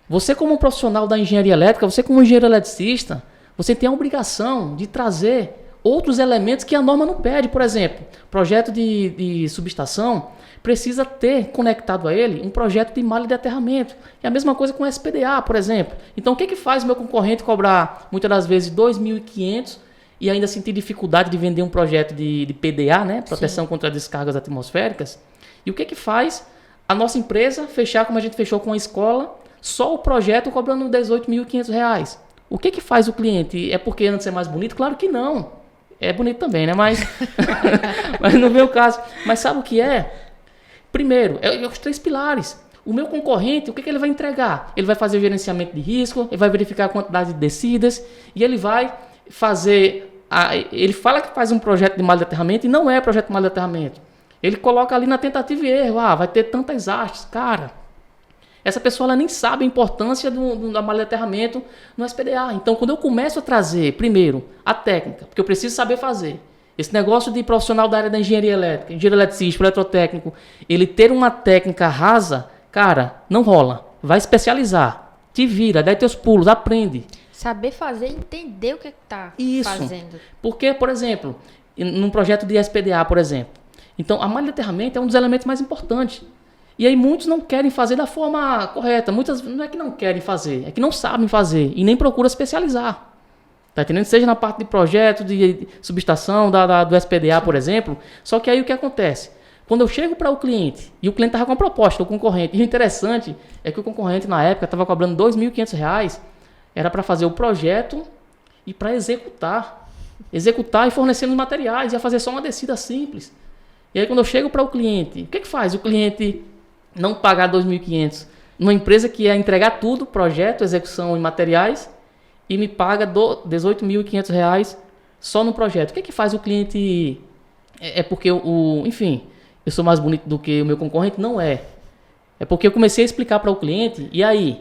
Você como um profissional da engenharia elétrica, você como engenheiro eletricista, você tem a obrigação de trazer outros elementos que a norma não pede. Por exemplo, projeto de subestação precisa ter conectado a ele um projeto de malha de aterramento. E a mesma coisa com o SPDA, por exemplo. Então, o que faz o meu concorrente cobrar, muitas das vezes, 2.500 e ainda sentir dificuldade de vender um projeto de PDA, né? Proteção contra descargas atmosféricas? E o que faz a nossa empresa fechar como a gente fechou com a escola, só o projeto cobrando R$ 18.500? O que faz o cliente? É porque antes é mais bonito? Claro que não. É bonito também, né? Mas, mas não vem o caso. Mas sabe o que é? Primeiro, é os 3 pilares. O meu concorrente, o que ele vai entregar? Ele vai fazer o gerenciamento de risco, ele vai verificar a quantidade de descidas e ele vai fazer... ele fala que faz um projeto de malha de aterramento e não é projeto de malha de aterramento. Ele coloca ali na tentativa e erro. Vai ter tantas hastes. Cara, essa pessoa ela nem sabe a importância da malha de aterramento no SPDA. Então, quando eu começo a trazer, primeiro, a técnica, porque eu preciso saber fazer. Esse negócio de profissional da área da engenharia elétrica, engenheiro eletricista, eletrotécnico, ele ter uma técnica rasa, cara, não rola. Vai especializar. Te vira, dá teus pulos, aprende. Saber fazer, entender o que está fazendo. Porque, por exemplo, num projeto de SPDA, por exemplo, então a malha de aterramento é um dos elementos mais importantes. E aí muitos não querem fazer da forma correta. Muitas não é que não querem fazer, é que não sabem fazer e nem procuram especializar. Tá entendendo? Seja na parte de projeto, de subestação, do SPDA, por exemplo. Só que aí o que acontece? Quando eu chego para o cliente, e o cliente estava com uma proposta, o concorrente, e o interessante é que o concorrente na época estava cobrando R$ 2.500, era para fazer o projeto e para executar. Executar e fornecendo os materiais, ia fazer só uma descida simples. E aí quando eu chego para o cliente, o que faz o cliente não pagar 2.500 numa empresa que ia entregar tudo, projeto, execução e materiais, e me paga R$ 18.500 só no projeto? O que faz o cliente... É porque, enfim, eu sou mais bonito do que o meu concorrente? Não é. É porque eu comecei a explicar para o cliente, e aí,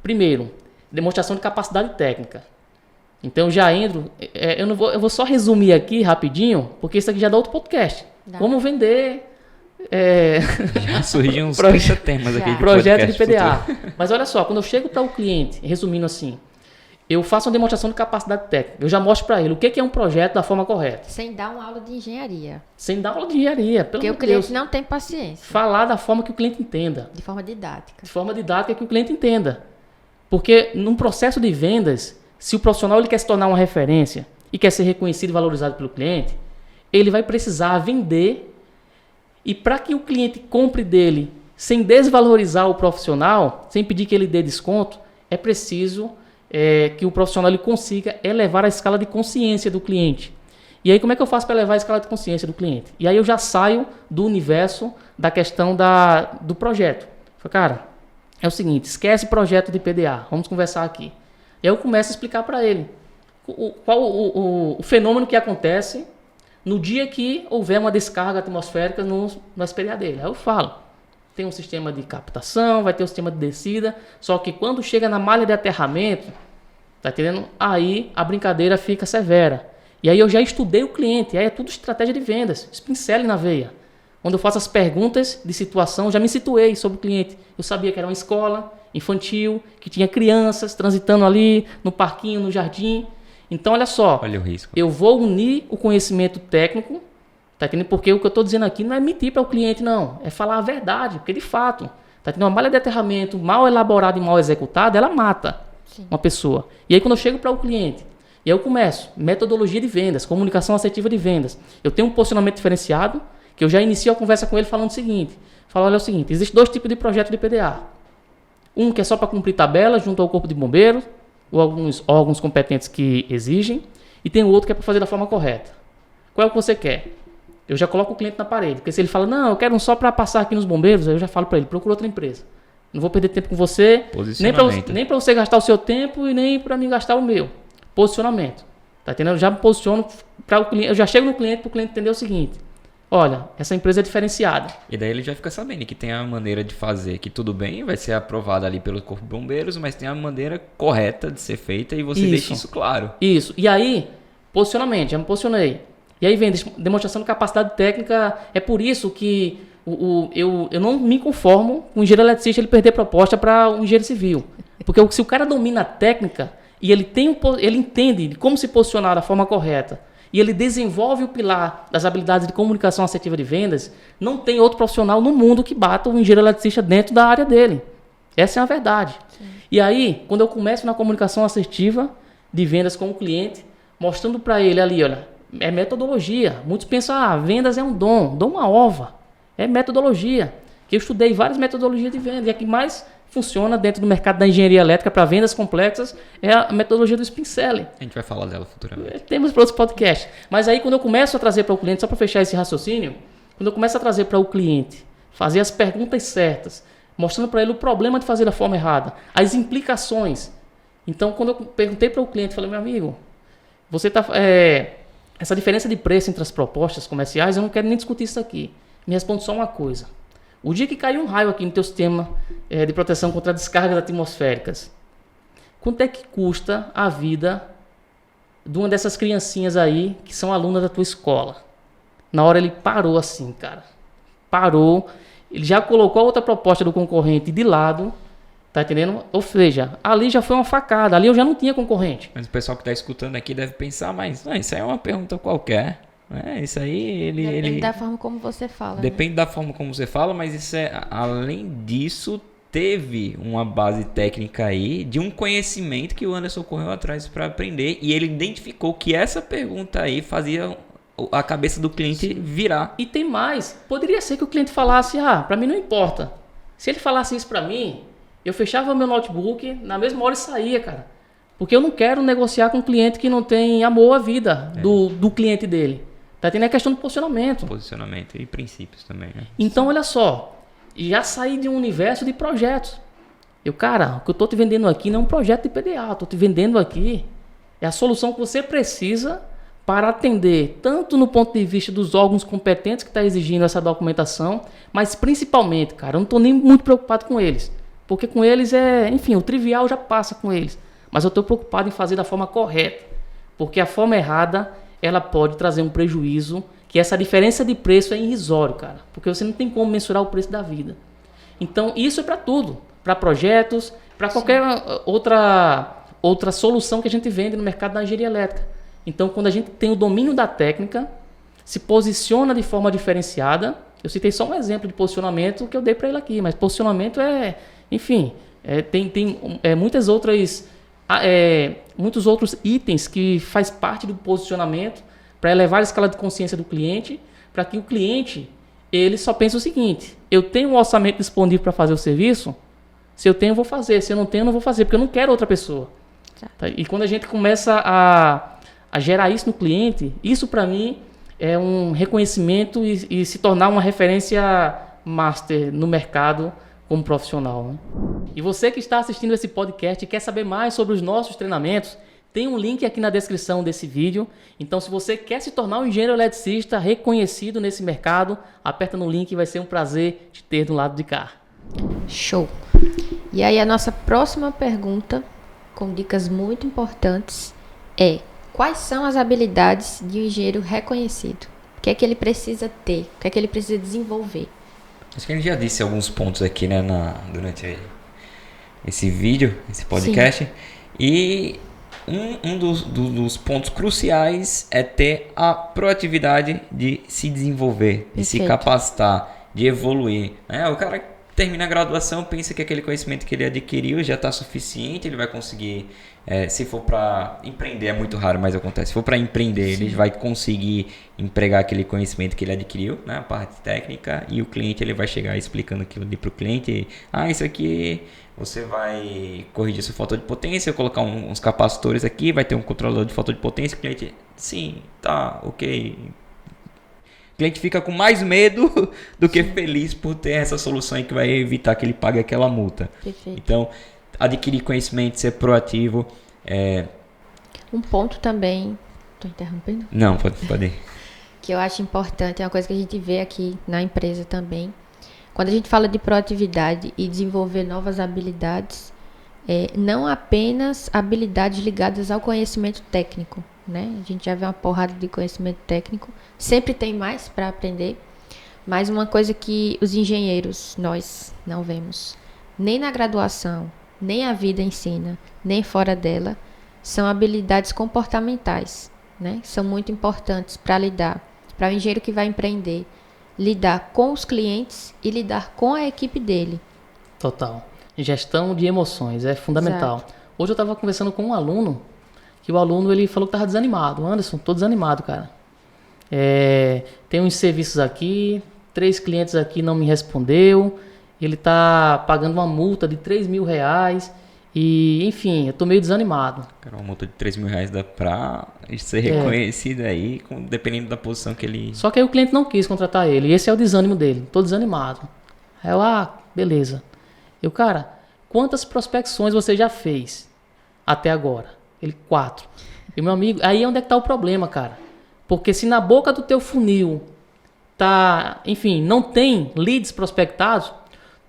primeiro, demonstração de capacidade técnica. Então, já entro... eu vou só resumir aqui rapidinho, porque isso aqui já dá outro podcast. Como vender... Já surgiram uns 30 temas aqui. Projeto de PDA. Futuro. Mas olha só, quando eu chego para o cliente, resumindo assim, eu faço uma demonstração de capacidade técnica. Eu já mostro para ele o que é um projeto da forma correta. Sem dar uma aula de engenharia. Sem dar aula de engenharia, pelo amor de Deus. Porque o cliente não tem paciência. Falar da forma que o cliente entenda. De forma didática. De forma didática que o cliente entenda. Porque num processo de vendas, se o profissional ele quer se tornar uma referência e quer ser reconhecido e valorizado pelo cliente, ele vai precisar vender. E para que o cliente compre dele sem desvalorizar o profissional, sem pedir que ele dê desconto, é preciso que o profissional ele consiga elevar a escala de consciência do cliente. E aí como é que eu faço para elevar a escala de consciência do cliente? E aí eu já saio do universo da questão do projeto. Falei, cara, é o seguinte, esquece projeto de PDA, vamos conversar aqui. E aí eu começo a explicar para ele qual o fenômeno que acontece no dia que houver uma descarga atmosférica no SPDA dele. Aí eu falo, tem um sistema de captação, vai ter um sistema de descida, só que quando chega na malha de aterramento, tá entendendo? Aí a brincadeira fica severa. E aí eu já estudei o cliente, aí é tudo estratégia de vendas, pincele na veia. Quando eu faço as perguntas de situação, já me situei sobre o cliente. Eu sabia que era uma escola infantil, que tinha crianças transitando ali no parquinho, no jardim. Então, olha só, olha o risco. Eu vou unir o conhecimento técnico, tá entendendo? Porque o que eu estou dizendo aqui não é mentir para o cliente, não. É falar a verdade, porque de fato, tá entendendo? Uma malha de aterramento mal elaborada e mal executada, ela mata uma pessoa. E aí, quando eu chego para o cliente, e aí eu começo, metodologia de vendas, comunicação assertiva de vendas. Eu tenho um posicionamento diferenciado, que eu já inicio a conversa com ele falando o seguinte. Falo, olha o seguinte, existem 2 tipos de projeto de PDA. Um que é só para cumprir tabela junto ao corpo de bombeiros, ou alguns órgãos competentes que exigem, e tem o outro que é para fazer da forma correta. Qual é o que você quer? Eu já coloco o cliente na parede, porque se ele fala, não, eu quero um só para passar aqui nos bombeiros, eu já falo para ele, procura outra empresa. Não vou perder tempo com você, nem para você gastar o seu tempo e nem para mim gastar o meu. Posicionamento. Tá entendendo? Eu já me posiciono para o cliente, eu já chego no cliente para o cliente entender o seguinte, olha, essa empresa é diferenciada. E daí ele já fica sabendo que tem a maneira de fazer, que tudo bem, vai ser aprovada ali pelo Corpo de Bombeiros, mas tem a maneira correta de ser feita e você deixa isso claro. Isso. E aí, posicionamento, já me posicionei. E aí vem demonstração de capacidade técnica. É por isso que eu não me conformo com o engenheiro eletricista ele perder proposta para um engenheiro civil. Porque se o cara domina a técnica e ele entende como se posicionar da forma correta, e ele desenvolve o pilar das habilidades de comunicação assertiva de vendas, não tem outro profissional no mundo que bata o engenheiro eletricista dentro da área dele. Essa é a verdade. Sim. E aí, quando eu começo na comunicação assertiva de vendas com o cliente, mostrando para ele ali, olha, é metodologia. Muitos pensam, vendas é um dom uma ova. É metodologia. Que eu estudei várias metodologias de venda, e a que mais funciona dentro do mercado da engenharia elétrica para vendas complexas é a metodologia do Spin Selling. A gente vai falar dela futuramente. Temos para outros podcasts. Mas aí quando eu começo a trazer para o cliente, só para fechar esse raciocínio, quando eu começo a trazer para o cliente, fazer as perguntas certas, mostrando para ele o problema de fazer da forma errada, as implicações. Então, quando eu perguntei para o cliente, falei, meu amigo, você está... essa diferença de preço entre as propostas comerciais, eu não quero nem discutir isso aqui. Me responde só uma coisa. O dia que cair um raio aqui no teu sistema de proteção contra descargas atmosféricas, quanto é que custa a vida de uma dessas criancinhas aí que são alunas da tua escola? Na hora ele parou assim, cara. Parou. Ele já colocou a outra proposta do concorrente de lado. Tá entendendo? Ou seja, ali já foi uma facada. Ali eu já não tinha concorrente. Mas o pessoal que está escutando aqui deve pensar, mas isso aí é uma pergunta qualquer. Isso aí, Depende da forma como você fala. Depende da forma como você fala, mas isso além disso, teve uma base técnica aí de um conhecimento que o Anderson correu atrás para aprender, e ele identificou que essa pergunta aí fazia a cabeça do cliente virar. E tem mais. Poderia ser que o cliente falasse, para mim não importa. Se ele falasse isso para mim, eu fechava meu notebook, na mesma hora e saía, cara. Porque eu não quero negociar com um cliente que não tem amor à vida do cliente dele. Tá tendo a questão do posicionamento. Posicionamento e princípios também, né? Então, olha só. Já saí de um universo de projetos. O que eu tô te vendendo aqui não é um projeto de PDA. Eu tô te vendendo aqui é a solução que você precisa para atender, tanto no ponto de vista dos órgãos competentes que está exigindo essa documentação, mas principalmente, cara, eu não estou nem muito preocupado com eles. Porque com eles o trivial já passa com eles. Mas eu estou preocupado em fazer da forma correta. Porque a forma errada, ela pode trazer um prejuízo, que essa diferença de preço é irrisório, cara. Porque você não tem como mensurar o preço da vida. Então, isso é para tudo. Para projetos, para qualquer outra solução que a gente vende no mercado da engenharia elétrica. Então, quando a gente tem o domínio da técnica, se posiciona de forma diferenciada. Eu citei só um exemplo de posicionamento que eu dei para ele aqui, mas posicionamento tem muitos outros itens que faz parte do posicionamento para elevar a escala de consciência do cliente, para que o cliente ele só pense o seguinte: eu tenho um orçamento disponível para fazer o serviço, se eu tenho eu vou fazer, se eu não tenho eu não vou fazer, porque eu não quero outra pessoa. Tá? E quando a gente começa a gerar isso no cliente, isso para mim é um reconhecimento e se tornar uma referência master no mercado como profissional, né? E você que está assistindo esse podcast e quer saber mais sobre os nossos treinamentos, tem um link aqui na descrição desse vídeo. Então, se você quer se tornar um engenheiro eletricista reconhecido nesse mercado, aperta no link e vai ser um prazer te ter do lado de cá. Show! E aí a nossa próxima pergunta, com dicas muito importantes, é: quais são as habilidades de um engenheiro reconhecido? O que é que ele precisa ter? O que é que ele precisa desenvolver? Acho que a gente já disse alguns pontos aqui, né, durante esse vídeo, esse podcast. Sim. E um dos pontos cruciais é ter a proatividade de se desenvolver, de se capacitar, de evoluir. O cara termina a graduação, pensa que aquele conhecimento que ele adquiriu já está suficiente, ele vai conseguir, se for para empreender, é muito raro, mas acontece, se for para empreender, Sim. ele vai conseguir empregar aquele conhecimento que ele adquiriu, né, a parte técnica, e o cliente ele vai chegar explicando aquilo ali para o cliente: isso aqui você vai corrigir sua falta de potência, colocar uns capacitores aqui, vai ter um controlador de falta de potência, o cliente, sim, tá, ok. O cliente fica com mais medo do que feliz por ter essa solução aí que vai evitar que ele pague aquela multa. Perfeito. Então, adquirir conhecimento, ser proativo. Um ponto também... Estou interrompendo? Não, pode ir. Que eu acho importante, é uma coisa que a gente vê aqui na empresa também. Quando a gente fala de proatividade e desenvolver novas habilidades, não apenas habilidades ligadas ao conhecimento técnico, né? A gente já vê uma porrada de conhecimento técnico, sempre tem mais para aprender, mas uma coisa que os engenheiros, nós não vemos, nem na graduação, nem a vida ensina, nem fora dela, são habilidades comportamentais, né? São muito importantes para o engenheiro que vai empreender, lidar com os clientes e lidar com a equipe dele. Total. Gestão de emoções é fundamental. Exato. Hoje eu estava conversando com um aluno, que o aluno ele falou que estava desanimado. Anderson, estou desanimado, cara. Tem uns serviços aqui, 3 clientes aqui não me respondeu, ele está pagando uma multa de R$3.000 e, enfim, eu estou meio desanimado. Cara, uma multa de R$3.000 dá pra ser reconhecido aí, dependendo da posição que ele... Só que aí o cliente não quis contratar ele, e esse é o desânimo dele, estou desanimado. Aí eu, beleza. Cara, quantas prospecções você já fez até agora? Ele, 4. E meu amigo, aí é onde é que tá o problema, cara. Porque se na boca do teu funil não tem leads prospectados,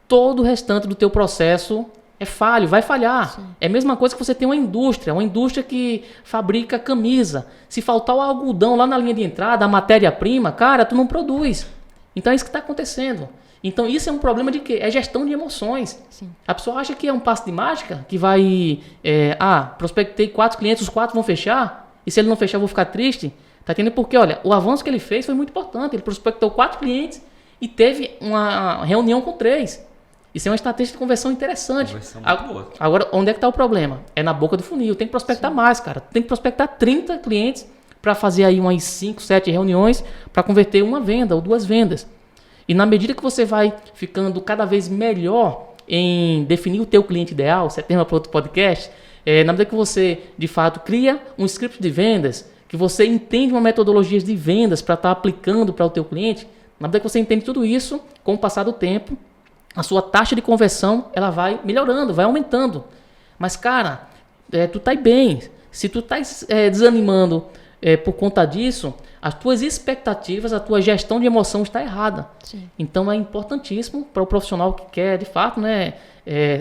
todo o restante do teu processo é falho, vai falhar. Sim. É a mesma coisa que você tem uma indústria que fabrica camisa. Se faltar o algodão lá na linha de entrada, a matéria-prima, cara, tu não produz. Então é isso que está acontecendo. Então isso é um problema de quê? É gestão de emoções. Sim. A pessoa acha que é um passe de mágica, que vai... prospectei 4 clientes, os 4 vão fechar, e se ele não fechar eu vou ficar triste. Tá entendendo? Porque, olha, o avanço que ele fez foi muito importante. Ele prospectou 4 clientes e teve uma reunião com 3. Isso é uma estratégia de conversão interessante. Agora, onde é que está o problema? É na boca do funil. Tem que prospectar mais, cara. Tem que prospectar 30 clientes para fazer aí umas 5, 7 reuniões para converter uma venda ou 2 vendas. E na medida que você vai ficando cada vez melhor em definir o teu cliente ideal, você tem para outro podcast, na medida que você, de fato, cria um script de vendas, que você entende uma metodologia de vendas para estar aplicando para o teu cliente, na medida que você entende tudo isso, com o passar do tempo, a sua taxa de conversão ela vai melhorando, vai aumentando. Mas, cara, tu tá bem. Se tu tá desanimando por conta disso, as tuas expectativas, a tua gestão de emoção está errada. Sim. Então é importantíssimo para o profissional que quer, de fato,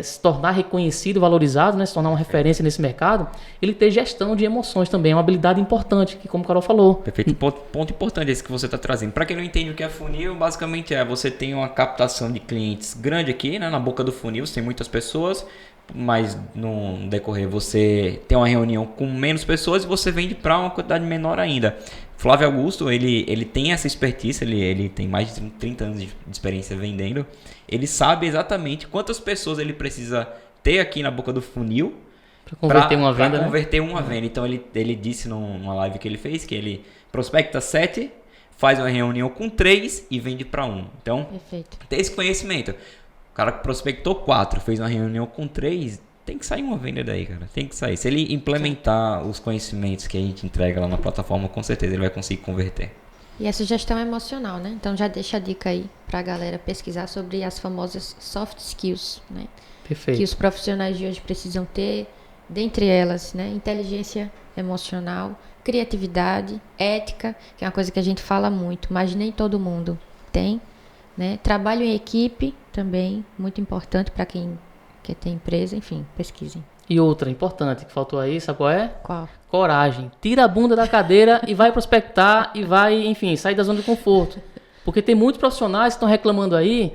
se tornar reconhecido, valorizado, se tornar uma referência nesse mercado, ele ter gestão de emoções também, é uma habilidade importante, que como o Carol falou. Perfeito, ponto importante esse que você está trazendo. Para quem não entende o que é funil, basicamente você tem uma captação de clientes grande aqui, na boca do funil, você tem muitas pessoas, mas no decorrer você tem uma reunião com menos pessoas e você vende para uma quantidade menor ainda. Flávio Augusto, ele tem essa expertise, ele tem mais de 30 anos de experiência vendendo. Ele sabe exatamente quantas pessoas ele precisa ter aqui na boca do funil para converter uma venda. Então ele disse numa live que ele fez que ele prospecta 7, faz uma reunião com 3 e vende para 1. Então, perfeito. Tem esse conhecimento. O cara que prospectou 4, fez uma reunião com 3, tem que sair uma venda daí, cara. Tem que sair. Se ele implementar os conhecimentos que a gente entrega lá na plataforma, com certeza ele vai conseguir converter. E essa gestão emocional, né? Então já deixa a dica aí pra galera pesquisar sobre as famosas soft skills, né? Perfeito. Que os profissionais de hoje precisam ter, dentre elas, né? Inteligência emocional, criatividade, ética, que é uma coisa que a gente fala muito, mas nem todo mundo tem, né? Trabalho em equipe também, muito importante para quem quer ter empresa, enfim, pesquisem. E outra importante que faltou aí, sabe qual é? Qual? Coragem. Tira a bunda da cadeira e vai prospectar e vai, enfim, sair da zona de conforto. Porque tem muitos profissionais que estão reclamando aí,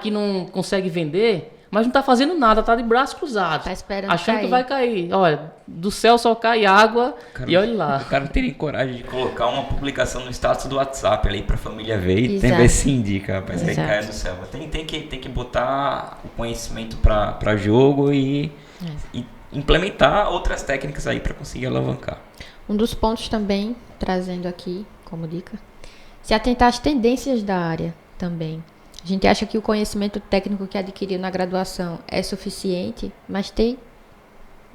que não consegue vender, mas não está fazendo nada, está de braços cruzados. Tá esperando achando cair. Que vai cair. Olha, do céu só cai água, cara, e olha lá. O cara não tem nem coragem de colocar uma publicação no status do WhatsApp ali pra família ver e ver se indica, rapaz, que cai do céu. Tem que botar o conhecimento pra jogo e implementar outras técnicas aí para conseguir alavancar. Um dos pontos também, trazendo aqui como dica, se atentar às tendências da área também. A gente acha que o conhecimento técnico que adquiriu na graduação é suficiente, mas tem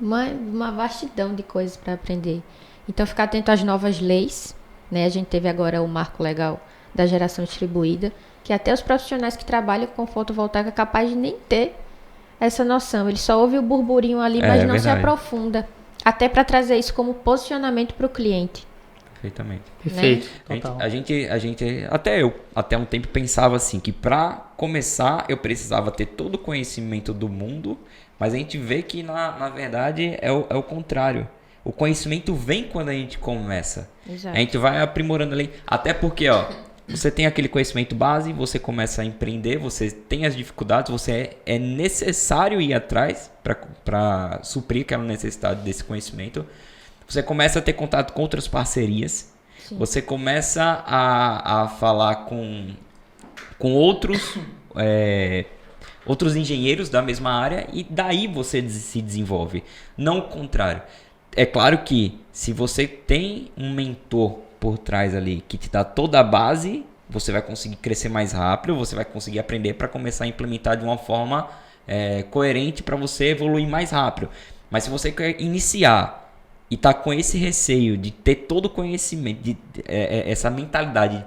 uma vastidão de coisas para aprender. Então, ficar atento às novas leis, né? A gente teve agora o marco legal da geração distribuída, que até os profissionais que trabalham com fotovoltaica é capaz de nem ter essa noção. Ele só ouve o burburinho ali, mas não se aprofunda. Até para trazer isso como posicionamento para o cliente. Perfeitamente. Perfeito. Né? A gente, até um tempo pensava assim, que para começar eu precisava ter todo o conhecimento do mundo, mas a gente vê que na verdade é o contrário. O conhecimento vem quando a gente começa. Exato. A gente vai aprimorando ali, até porque você tem aquele conhecimento base, você começa a empreender, você tem as dificuldades, é necessário ir atrás para suprir aquela necessidade desse conhecimento. você começa a ter contato com outras parcerias, Sim. você começa a falar com outros, outros engenheiros da mesma área e daí você se desenvolve. Não o contrário. É claro que se você tem um mentor por trás ali que te dá toda a base, você vai conseguir crescer mais rápido, você vai conseguir aprender para começar a implementar de uma forma coerente para você evoluir mais rápido. Mas se você quer iniciar e tá com esse receio de ter todo o conhecimento, essa mentalidade de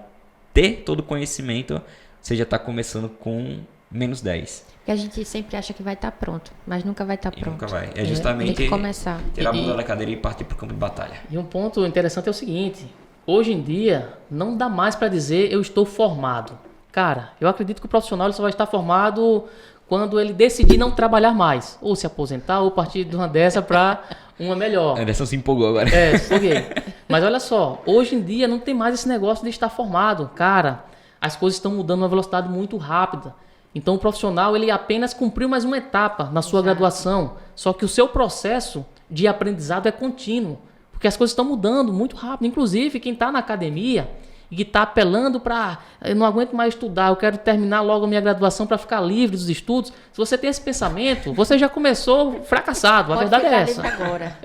ter todo o conhecimento, você já está começando com menos 10. Porque a gente sempre acha que vai estar pronto, mas nunca vai estar pronto. Nunca vai. É justamente tem que começar. tirar a bunda da cadeira e partir para o campo de batalha. E um ponto interessante é o seguinte: hoje em dia, não dá mais para dizer eu estou formado. Cara, eu acredito que o profissional ele só vai estar formado quando ele decidir não trabalhar mais. Ou se aposentar, ou partir de uma dessa para uma melhor. Anderson se empolgou agora. Foguei. Mas olha só, hoje em dia não tem mais esse negócio de estar formado. Cara, as coisas estão mudando a uma velocidade muito rápida. Então o profissional ele apenas cumpriu mais uma etapa na sua graduação. Só que o seu processo de aprendizado é contínuo. Porque as coisas estão mudando muito rápido. Inclusive, quem está na academia e que está apelando para eu não aguento mais estudar, eu quero terminar logo a minha graduação para ficar livre dos estudos. Se você tem esse pensamento, você já começou fracassado. A verdade é essa. Agora.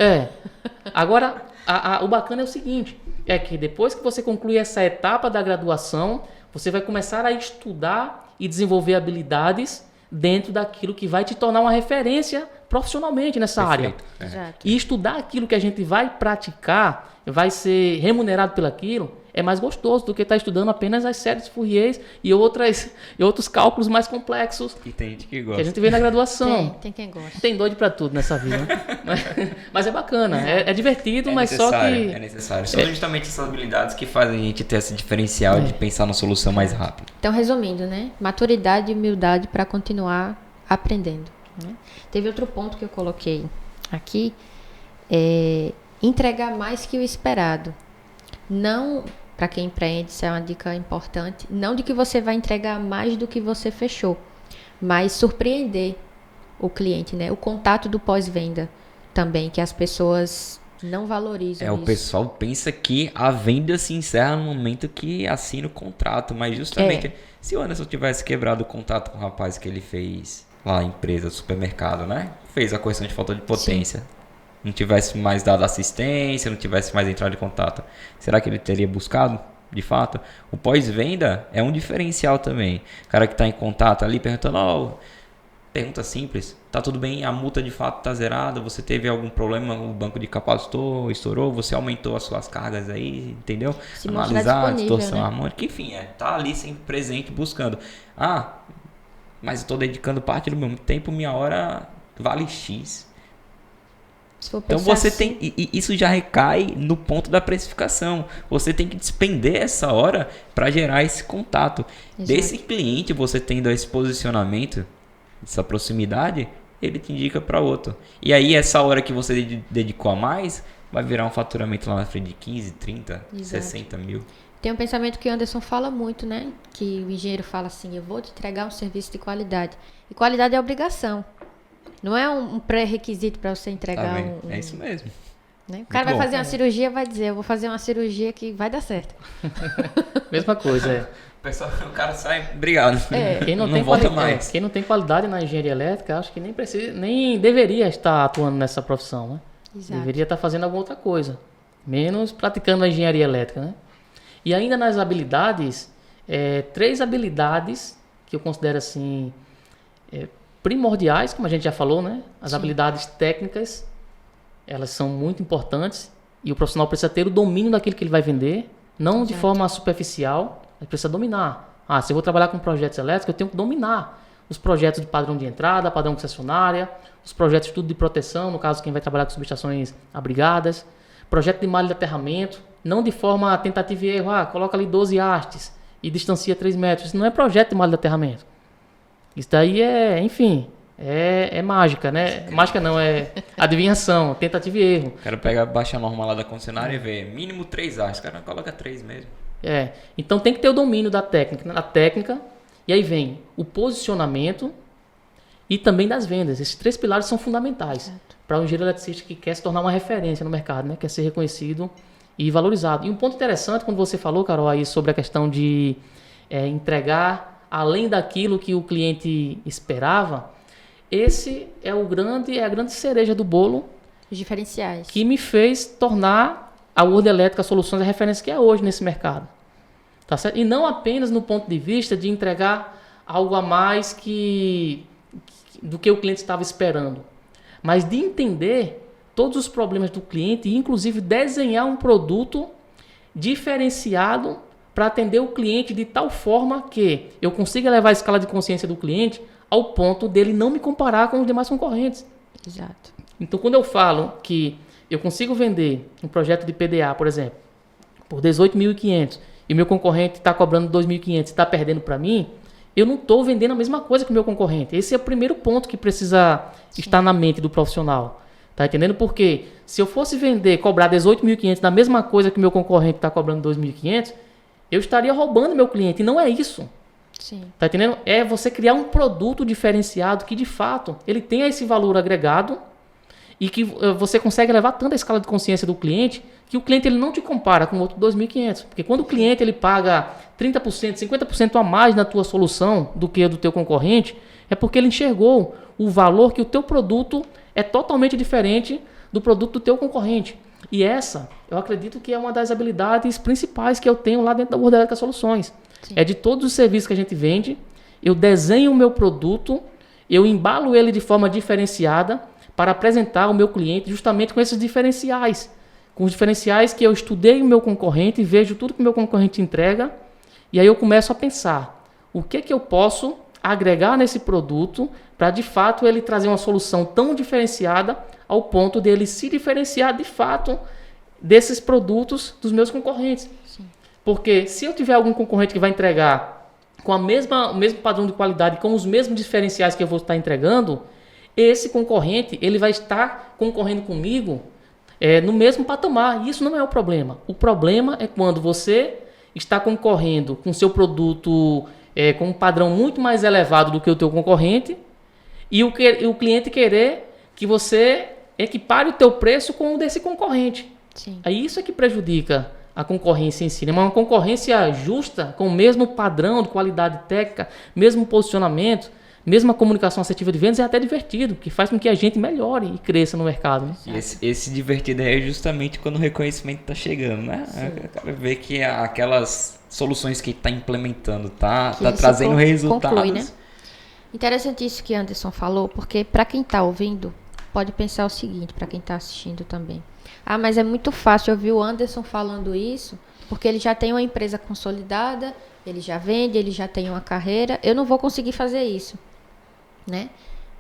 Agora, o bacana é o seguinte, é que depois que você concluir essa etapa da graduação, você vai começar a estudar e desenvolver habilidades dentro daquilo que vai te tornar uma referência profissionalmente nessa área. Exato. E estudar aquilo que a gente vai praticar, vai ser remunerado pelaquilo, é mais gostoso do que estar estudando apenas as séries de Fourier e outros cálculos mais complexos E tem gente que que gosta. a gente vê na graduação. Tem quem gosta. Tem doido pra tudo nessa vida, né? Mas é bacana, é divertido, mas só que... É necessário. São justamente essas habilidades que fazem a gente ter esse diferencial de pensar na solução mais rápido. Então, resumindo, né? Maturidade e humildade para continuar aprendendo. Né? Teve outro ponto que eu coloquei aqui, entregar mais que o esperado. Não, para quem empreende, isso é uma dica importante, não de que você vai entregar mais do que você fechou, mas surpreender o cliente, né? O contato do pós-venda também, que as pessoas não valorizam O pessoal pensa que a venda se encerra no momento que assina o contrato, mas justamente se o Anderson tivesse quebrado o contato com o rapaz que ele fez lá, a empresa, supermercado, né? Fez a correção de falta de potência. Sim. Não tivesse mais dado assistência, não tivesse mais entrado em contato, será que ele teria buscado, de fato? O pós-venda é um diferencial também. O cara que está em contato ali perguntando, pergunta simples, tá tudo bem, a multa de fato está zerada, você teve algum problema, o banco de capacitor estourou, você aumentou as suas cargas aí, entendeu? Se analisar a distorção harmônica, enfim, tá ali sempre presente buscando. Mas eu estou dedicando parte do meu tempo, minha hora vale X. Então você tem, e isso já recai no ponto da precificação. Você tem que despender essa hora para gerar esse contato. Exato. Desse cliente, você tendo esse posicionamento, essa proximidade, ele te indica para outro. E aí essa hora que você dedicou a mais, vai virar um faturamento lá na frente de 15, 30, Exato. 60 mil. Tem um pensamento que o Anderson fala muito, né? Que o engenheiro fala assim, eu vou te entregar um serviço de qualidade. E qualidade é obrigação. Não é um pré-requisito para você entregar É isso mesmo. Né? O cara vai fazer uma cirurgia, vai dizer, eu vou fazer uma cirurgia que vai dar certo. Mesma coisa, O cara sai, obrigado. Quem não volta mais. Quem não tem qualidade na engenharia elétrica, acho que nem deveria estar atuando nessa profissão, né? Exato. Deveria estar fazendo alguma outra coisa. Menos praticando a engenharia elétrica, né? E ainda nas habilidades, 3 habilidades que eu considero assim... primordiais, como a gente já falou, né? As Sim. habilidades técnicas, elas são muito importantes e o profissional precisa ter o domínio daquilo que ele vai vender, não de forma superficial, ele precisa dominar. Se eu vou trabalhar com projetos elétricos, eu tenho que dominar os projetos de padrão de entrada, padrão concessionária, os projetos de estudo de proteção, no caso quem vai trabalhar com subestações abrigadas, projeto de malha de aterramento, não de forma tentativa e erro, coloca ali 12 hastes e distancia 3 metros, isso não é projeto de malha de aterramento. Isso daí é mágica, né? Mágica não, é adivinhação, tentativa e erro. O cara pega, baixa a norma lá da concessionária e vê mínimo 3 hastes, o cara coloca 3 mesmo. Então tem que ter o domínio da técnica, e aí vem o posicionamento e também das vendas. Esses 3 pilares são fundamentais para um engenheiro eletricista que quer se tornar uma referência no mercado, né? Quer ser reconhecido e valorizado. E um ponto interessante, quando você falou, Carol, aí sobre a questão de entregar além daquilo que o cliente esperava, esse é a grande cereja do bolo. Os diferenciais. Que me fez tornar a World Elétrica Soluções a referência que é hoje nesse mercado. Tá certo? E não apenas no ponto de vista de entregar algo a mais do que o cliente estava esperando, mas de entender todos os problemas do cliente e, inclusive, desenhar um produto diferenciado para atender o cliente de tal forma que eu consiga levar a escala de consciência do cliente ao ponto dele não me comparar com os demais concorrentes. Exato. Então, quando eu falo que eu consigo vender um projeto de PDA, por exemplo, por 18.500 e meu concorrente está cobrando 2.500 e está perdendo para mim, eu não estou vendendo a mesma coisa que o meu concorrente. Esse é o primeiro ponto que precisa estar na mente do profissional. Tá entendendo? Porque se eu fosse cobrar 18.500 na mesma coisa que o meu concorrente está cobrando 2.500, eu estaria roubando meu cliente. E não é isso. Sim. Tá entendendo? É você criar um produto diferenciado que, de fato, ele tenha esse valor agregado e que você consegue levar tanto a escala de consciência do cliente que o cliente ele não te compara com outro 2.500. Porque quando o cliente ele paga 30%, 50% a mais na tua solução do que do teu concorrente, é porque ele enxergou o valor que o teu produto é totalmente diferente do produto do teu concorrente. E essa, eu acredito que é uma das habilidades principais que eu tenho lá dentro da World Elétrica Soluções. Sim. É de todos os serviços que a gente vende, eu desenho o meu produto, eu embalo ele de forma diferenciada para apresentar ao meu cliente justamente com esses diferenciais. Com os diferenciais que eu estudei o meu concorrente, vejo tudo que o meu concorrente entrega, e aí eu começo a pensar, o que eu posso agregar nesse produto para, de fato, ele trazer uma solução tão diferenciada ao ponto de ele se diferenciar, de fato, desses produtos dos meus concorrentes. Sim. Porque se eu tiver algum concorrente que vai entregar com o mesmo padrão de qualidade, com os mesmos diferenciais que eu vou estar entregando, esse concorrente ele vai estar concorrendo comigo no mesmo patamar. E isso não é o problema. O problema é quando você está concorrendo com seu produto com um padrão muito mais elevado do que o teu concorrente e o cliente querer que você equipare o teu preço com o desse concorrente. Sim. Aí isso é que prejudica a concorrência em si. Né? Uma concorrência justa, com o mesmo padrão de qualidade técnica, mesmo posicionamento, mesma comunicação assertiva de vendas é até divertido, que faz com que a gente melhore e cresça no mercado. Né? E esse divertido é justamente quando o reconhecimento está chegando, né? O cara vê que aquelas soluções que está implementando tá trazendo resultados. Conclui, né? Interessante isso que Anderson falou, porque para quem está ouvindo, pode pensar o seguinte, para quem está assistindo também. Ah, mas é muito fácil ouvir o Anderson falando isso, porque ele já tem uma empresa consolidada, ele já vende, ele já tem uma carreira, eu não vou conseguir fazer isso. Né?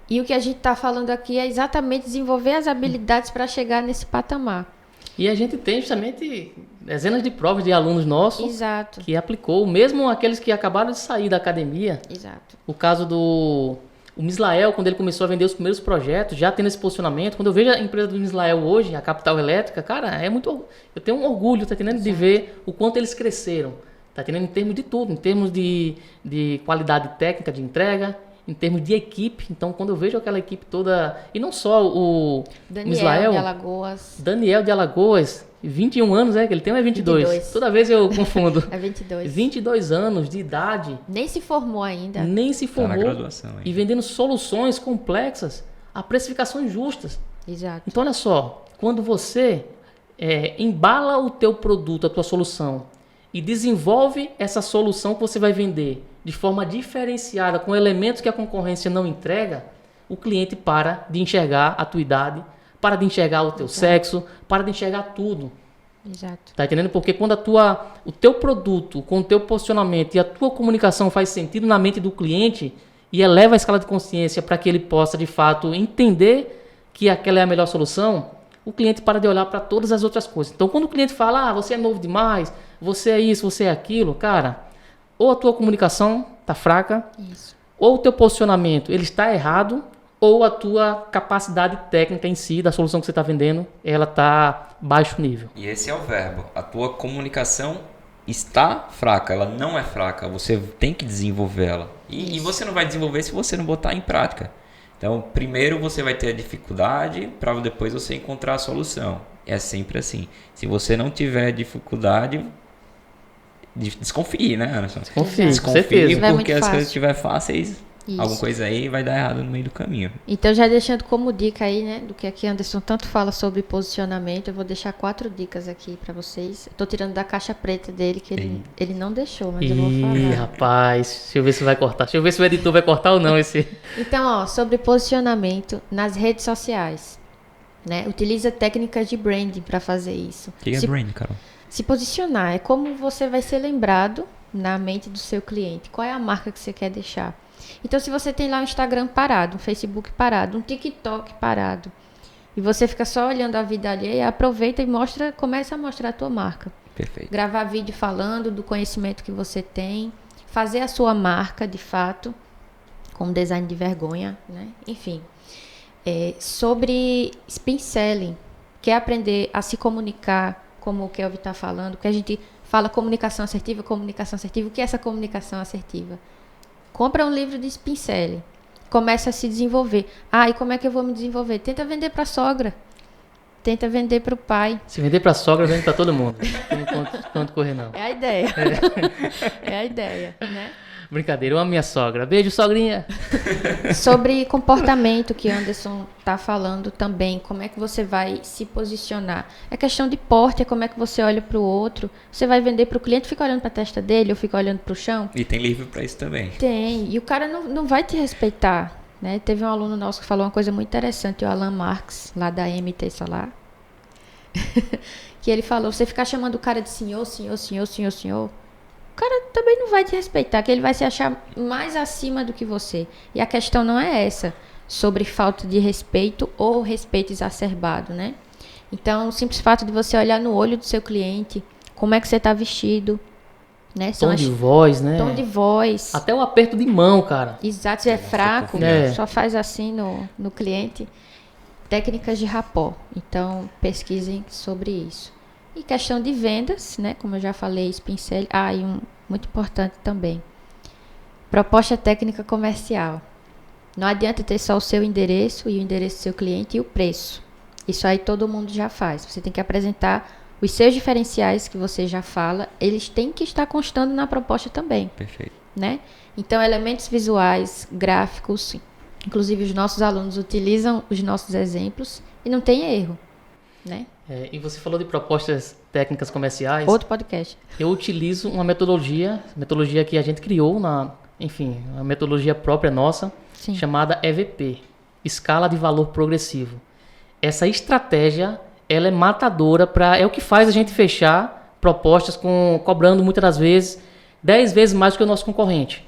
E o que a gente está falando aqui é exatamente desenvolver as habilidades para chegar nesse patamar. E a gente tem justamente dezenas de provas de alunos nossos. Exato. Que aplicou, mesmo aqueles que acabaram de sair da academia. Exato. O caso do Mislael, quando ele começou a vender os primeiros projetos, já tendo esse posicionamento. Quando eu vejo a empresa do Mislael hoje, a Capital Elétrica, cara, eu tenho um orgulho, tá entendendo? De ver o quanto eles cresceram. Tá entendendo? Em termos de tudo, em termos de qualidade técnica de entrega, em termos de equipe. Então, quando eu vejo aquela equipe toda, e não só o Mislael, Daniel de Alagoas, 21 anos, que ele tem ou é 22? Toda vez eu confundo. É 22. 22 anos de idade. Nem se formou ainda. Nem se formou. Tá na graduação ainda. E vendendo soluções complexas a precificações justas. Exato. Então, olha só, quando você embala o teu produto, a tua solução, e desenvolve essa solução que você vai vender de forma diferenciada, com elementos que a concorrência não entrega, o cliente para de enxergar a tua idade, para de enxergar o teu sexo, para de enxergar tudo. Exato. Tá entendendo? Porque quando o teu produto, com o teu posicionamento e a tua comunicação faz sentido na mente do cliente e eleva a escala de consciência para que ele possa, de fato, entender que aquela é a melhor solução, o cliente para de olhar para todas as outras coisas. Então, quando o cliente fala, você é novo demais, você é isso, você é aquilo, cara, ou a tua comunicação está fraca, isso, ou o teu posicionamento ele está errado, ou a tua capacidade técnica em si, da solução que você está vendendo, ela está baixo nível. E esse é o verbo. A tua comunicação está fraca, ela não é fraca, você tem que desenvolver ela. E você não vai desenvolver se você não botar em prática. Então, primeiro você vai ter a dificuldade para depois você encontrar a solução. É sempre assim. Se você não tiver dificuldade, desconfie, né, Anderson? Desconfie, com certeza. Não é Porque muito as fácil. coisas estiverem fáceis, Isso. alguma coisa aí vai dar errado no meio do caminho. Então, já deixando como dica aí, né, do que aqui Anderson tanto fala sobre posicionamento, eu vou deixar 4 dicas aqui pra vocês. Eu tô tirando da caixa preta dele, que ele não deixou, mas eu vou Ih, falar. rapaz, deixa eu ver se vai cortar. Deixa eu ver se o editor vai cortar ou não esse. Então, ó, sobre posicionamento nas redes sociais, né? Utiliza técnicas de branding para fazer isso. O que é brand, Carol? Se posicionar é como você vai ser lembrado na mente do seu cliente. Qual é a marca que você quer deixar? Então, se você tem lá um Instagram parado, um Facebook parado, um TikTok parado, e você fica só olhando a vida alheia, aproveita e começa a mostrar a tua marca. Perfeito. Gravar vídeo falando do conhecimento que você tem, fazer a sua marca, de fato, com design de vergonha, né? Enfim. Sobre spin selling, quer aprender a se comunicar, como o Kelvin está falando, que a gente fala comunicação assertiva, o que é essa comunicação assertiva? Compra um livro de spin selling, começa a se desenvolver. E como é que eu vou me desenvolver? Tenta vender para a sogra, tenta vender para o pai. Se vender pra sogra, vende pra todo mundo. Não tem quanto correr, não. É a ideia. É a ideia, né? Brincadeira, eu amo minha sogra. Beijo, sogrinha. Sobre comportamento que Anderson está falando também, como é que você vai se posicionar? É questão de porte, é como é que você olha para o outro. Você vai vender para o cliente, fica olhando para a testa dele ou fica olhando para o chão? E tem livro para isso também. Tem, e o cara não vai te respeitar, né? Teve um aluno nosso que falou uma coisa muito interessante, o Alan Marx, lá da MT Solar, que ele falou, você ficar chamando o cara de senhor, o cara também não vai te respeitar, que ele vai se achar mais acima do que você. E a questão não é essa, sobre falta de respeito ou respeito exacerbado, né? Então, o simples fato de você olhar no olho do seu cliente, como é que você está vestido, né? Tom de voz, né? Tom de voz. Até o aperto de mão, cara. Exato, se é fraco, É. só faz assim no cliente. Técnicas de rapport. Então, pesquisem sobre isso. E questão de vendas, né? Como eu já falei, spin selling. E um muito importante também. Proposta técnica comercial. Não adianta ter só o seu endereço e o endereço do seu cliente e o preço. Isso aí todo mundo já faz. Você tem que apresentar os seus diferenciais que você já fala. Eles têm que estar constando na proposta também. Perfeito. Né? Então, elementos visuais, gráficos. Inclusive, os nossos alunos utilizam os nossos exemplos e não tem erro. Né? E você falou de propostas técnicas comerciais. Outro podcast. Eu utilizo uma metodologia que a gente criou, uma metodologia própria nossa, Sim. chamada EVP, Escala de Valor Progressivo. Essa estratégia, ela é matadora, é o que faz a gente fechar propostas cobrando muitas das vezes 10 vezes mais do que o nosso concorrente.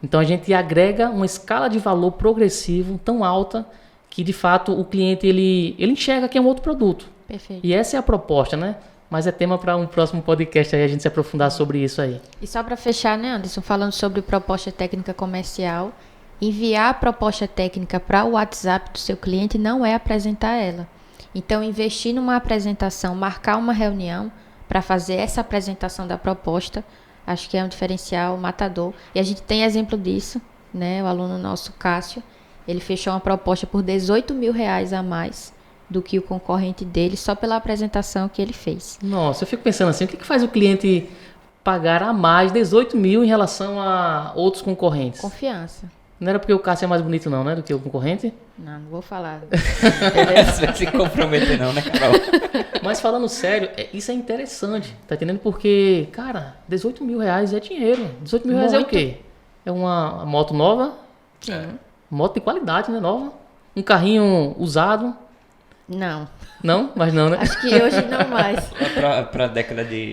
Então a gente agrega uma escala de valor progressivo tão alta que de fato o cliente ele enxerga que é um outro produto. Perfeito. E essa é a proposta, né? Mas é tema para um próximo podcast aí a gente se aprofundar sobre isso aí. E só para fechar, né, Anderson, falando sobre proposta técnica comercial, enviar a proposta técnica para o WhatsApp do seu cliente não é apresentar ela. Então, investir numa apresentação, marcar uma reunião para fazer essa apresentação da proposta, acho que é um diferencial matador. E a gente tem exemplo disso, né? O aluno nosso, Cássio, ele fechou uma proposta por R$18 mil a mais do que o concorrente dele, só pela apresentação que ele fez. Nossa, eu fico pensando assim, o que faz o cliente pagar a mais 18 mil em relação a outros concorrentes? Confiança. Não era porque o Cássio é mais bonito não, né, do que o concorrente? Não vou falar. Você vai se comprometer não, né, Carol? Mas falando sério, isso é interessante, tá entendendo? Porque, cara, 18 mil reais é dinheiro. 18 mil reais é o quê? É uma moto nova? Sim. Moto de qualidade, né, nova? Um carrinho usado? Não. Não? Mas não, né? Acho que hoje não mais. Pra década de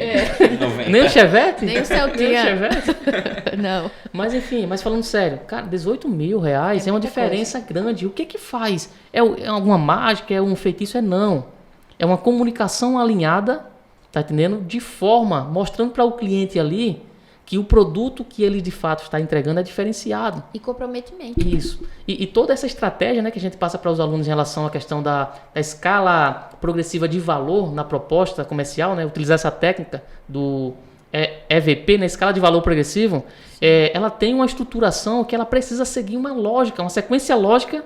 90. Nem o Chevette? Nem o Celtinha. Nem o Chevette? Não. Mas enfim, falando sério, cara, 18 mil reais é uma muita diferença grande. O que faz? É alguma mágica? É um feitiço? Não. É uma comunicação alinhada, tá entendendo? De forma, mostrando para o cliente ali que o produto que ele de fato está entregando é diferenciado. E comprometimento. Isso. E toda essa estratégia, né, que a gente passa para os alunos em relação à questão da escala progressiva de valor na proposta comercial, né, utilizar essa técnica do EVP, na escala de valor progressivo, ela tem uma estruturação que ela precisa seguir uma lógica, uma sequência lógica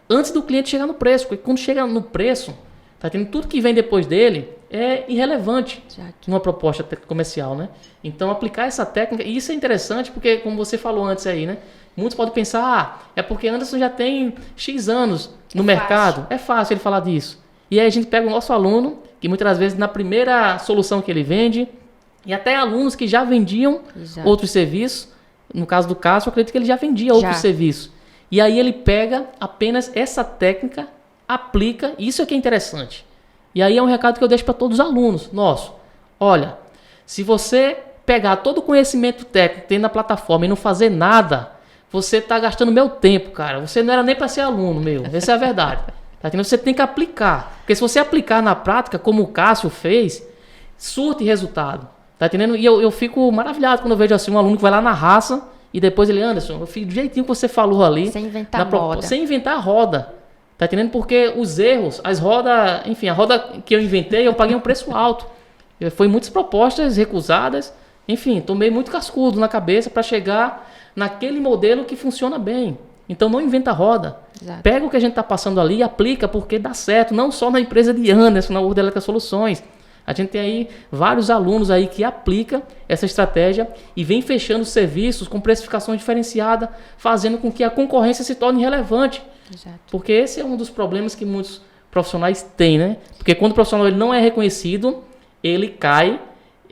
antes do cliente chegar no preço. Porque quando chega no preço, tá tendo tudo que vem depois dele é irrelevante numa proposta comercial, né? Então, aplicar essa técnica, e isso é interessante porque, como você falou antes aí, né? Muitos podem pensar, é porque Anderson já tem X anos no mercado. É fácil ele falar disso. E aí a gente pega o nosso aluno, que muitas das vezes na primeira solução que ele vende, e até alunos que já vendiam outros serviços, no caso do Cássio, eu acredito que ele já vendia outros serviços. E aí ele pega apenas essa técnica, aplica, isso é que é interessante. E aí é um recado que eu deixo para todos os alunos nossos. Olha, se você pegar todo o conhecimento técnico que tem na plataforma e não fazer nada, você está gastando meu tempo, cara. Você não era nem para ser aluno, meu. Essa é a verdade. Tá entendendo? Você tem que aplicar. Porque se você aplicar na prática, como o Cássio fez, surte resultado. Tá entendendo? E eu fico maravilhado quando eu vejo assim um aluno que vai lá na raça e depois ele, Anderson, eu fiz do jeitinho que você falou ali. Sem inventar roda. Sem inventar a roda. Tá entendendo? Porque os erros, as rodas, enfim, a roda que eu inventei, eu paguei um preço alto. Foi muitas propostas recusadas. Enfim, tomei muito cascudo na cabeça para chegar naquele modelo que funciona bem. Então não inventa roda. Exato. Pega o que a gente está passando ali e aplica porque dá certo. Não só na empresa de Anderson, na World Electric Soluções. A gente tem aí vários alunos aí que aplicam essa estratégia e vem fechando serviços com precificação diferenciada, fazendo com que a concorrência se torne relevante. Exato. Porque esse é um dos problemas que muitos profissionais têm, né? Porque quando o profissional ele não é reconhecido, ele cai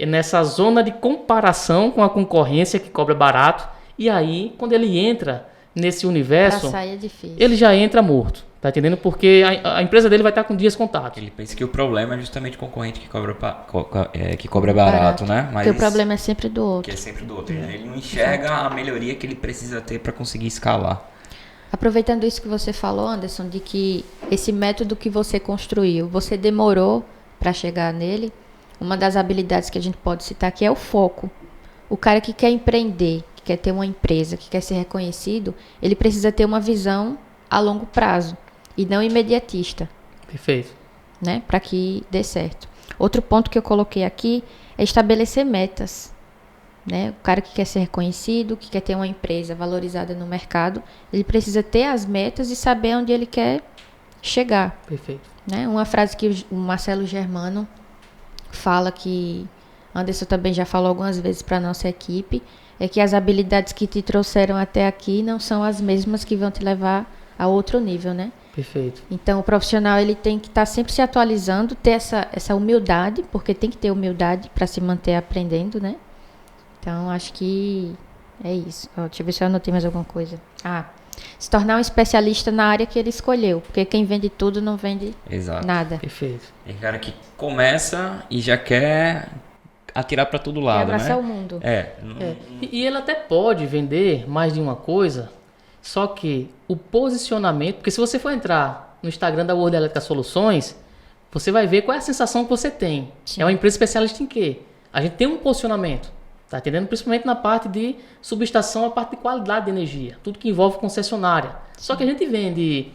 nessa zona de comparação com a concorrência que cobra barato. E aí, quando ele entra nesse universo, pra sair é difícil. Ele já entra morto. Tá entendendo? Porque a empresa dele vai estar com dias contados. Ele pensa que o problema é justamente o concorrente que cobra barato, né? Mas porque o problema é sempre do outro. Que é sempre do outro. Ele não enxerga a melhoria que ele precisa ter para conseguir escalar. Aproveitando isso que você falou, Anderson, de que esse método que você construiu, você demorou para chegar nele, uma das habilidades que a gente pode citar aqui é o foco. O cara que quer empreender, que quer ter uma empresa, que quer ser reconhecido, ele precisa ter uma visão a longo prazo e não imediatista. Perfeito. Né? Para que dê certo. Outro ponto que eu coloquei aqui é estabelecer metas. Né? O cara que quer ser reconhecido, que quer ter uma empresa valorizada no mercado, ele precisa ter as metas e saber onde ele quer chegar. Perfeito. Né? Uma frase que o Marcelo Germano fala, que Anderson também já falou algumas vezes para a nossa equipe, é que as habilidades que te trouxeram até aqui não são as mesmas que vão te levar a outro nível, né? Perfeito. Então, o profissional ele tem que estar sempre se atualizando, ter essa humildade, porque tem que ter humildade para se manter aprendendo, né? Então, acho que é isso. Deixa eu ver se eu anotei mais alguma coisa. Se tornar um especialista na área que ele escolheu, porque quem vende tudo não vende nada. Perfeito. É cara que começa e já quer atirar para todo lado, quer abraçar né? o mundo. E ele até pode vender mais de uma coisa, só que o posicionamento, porque se você for entrar no Instagram da World Electric Soluções, você vai ver qual é a sensação que você tem. Sim. É uma empresa especialista em quê? A gente tem um posicionamento, tá entendendo? Principalmente na parte de subestação, a parte de qualidade de energia, tudo que envolve concessionária. Sim. Só que a gente vende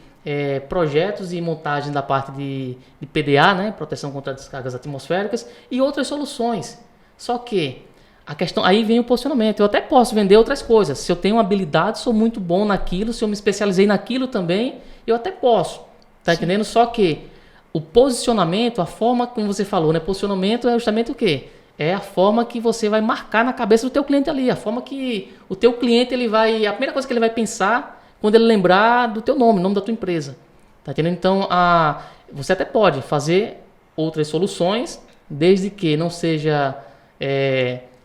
projetos e montagem da parte de PDA, né? Proteção contra descargas atmosféricas, e outras soluções. Só que a questão, aí vem o posicionamento. Eu até posso vender outras coisas. Se eu tenho uma habilidade, sou muito bom naquilo, se eu me especializei naquilo também, eu até posso. Tá entendendo? Só que o posicionamento, a forma como você falou, né? Posicionamento é justamente o quê? É a forma que você vai marcar na cabeça do teu cliente ali. A forma que o teu cliente, ele vai... A primeira coisa que ele vai pensar quando ele lembrar do teu nome, o nome da tua empresa. Tá entendendo? Então, você até pode fazer outras soluções, desde que não seja...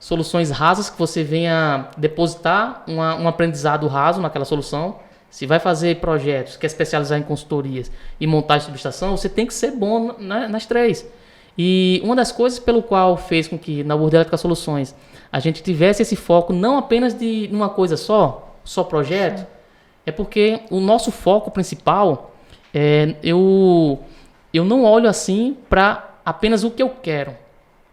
soluções rasas, que você venha depositar um aprendizado raso naquela solução. Se vai fazer projetos, quer especializar em consultorias e montagem de subestação, você tem que ser bom nas três. E uma das coisas pelo qual fez com que na World Electric Soluções a gente tivesse esse foco não apenas de uma coisa só projeto, é porque o nosso foco principal, eu não olho assim para apenas o que eu quero.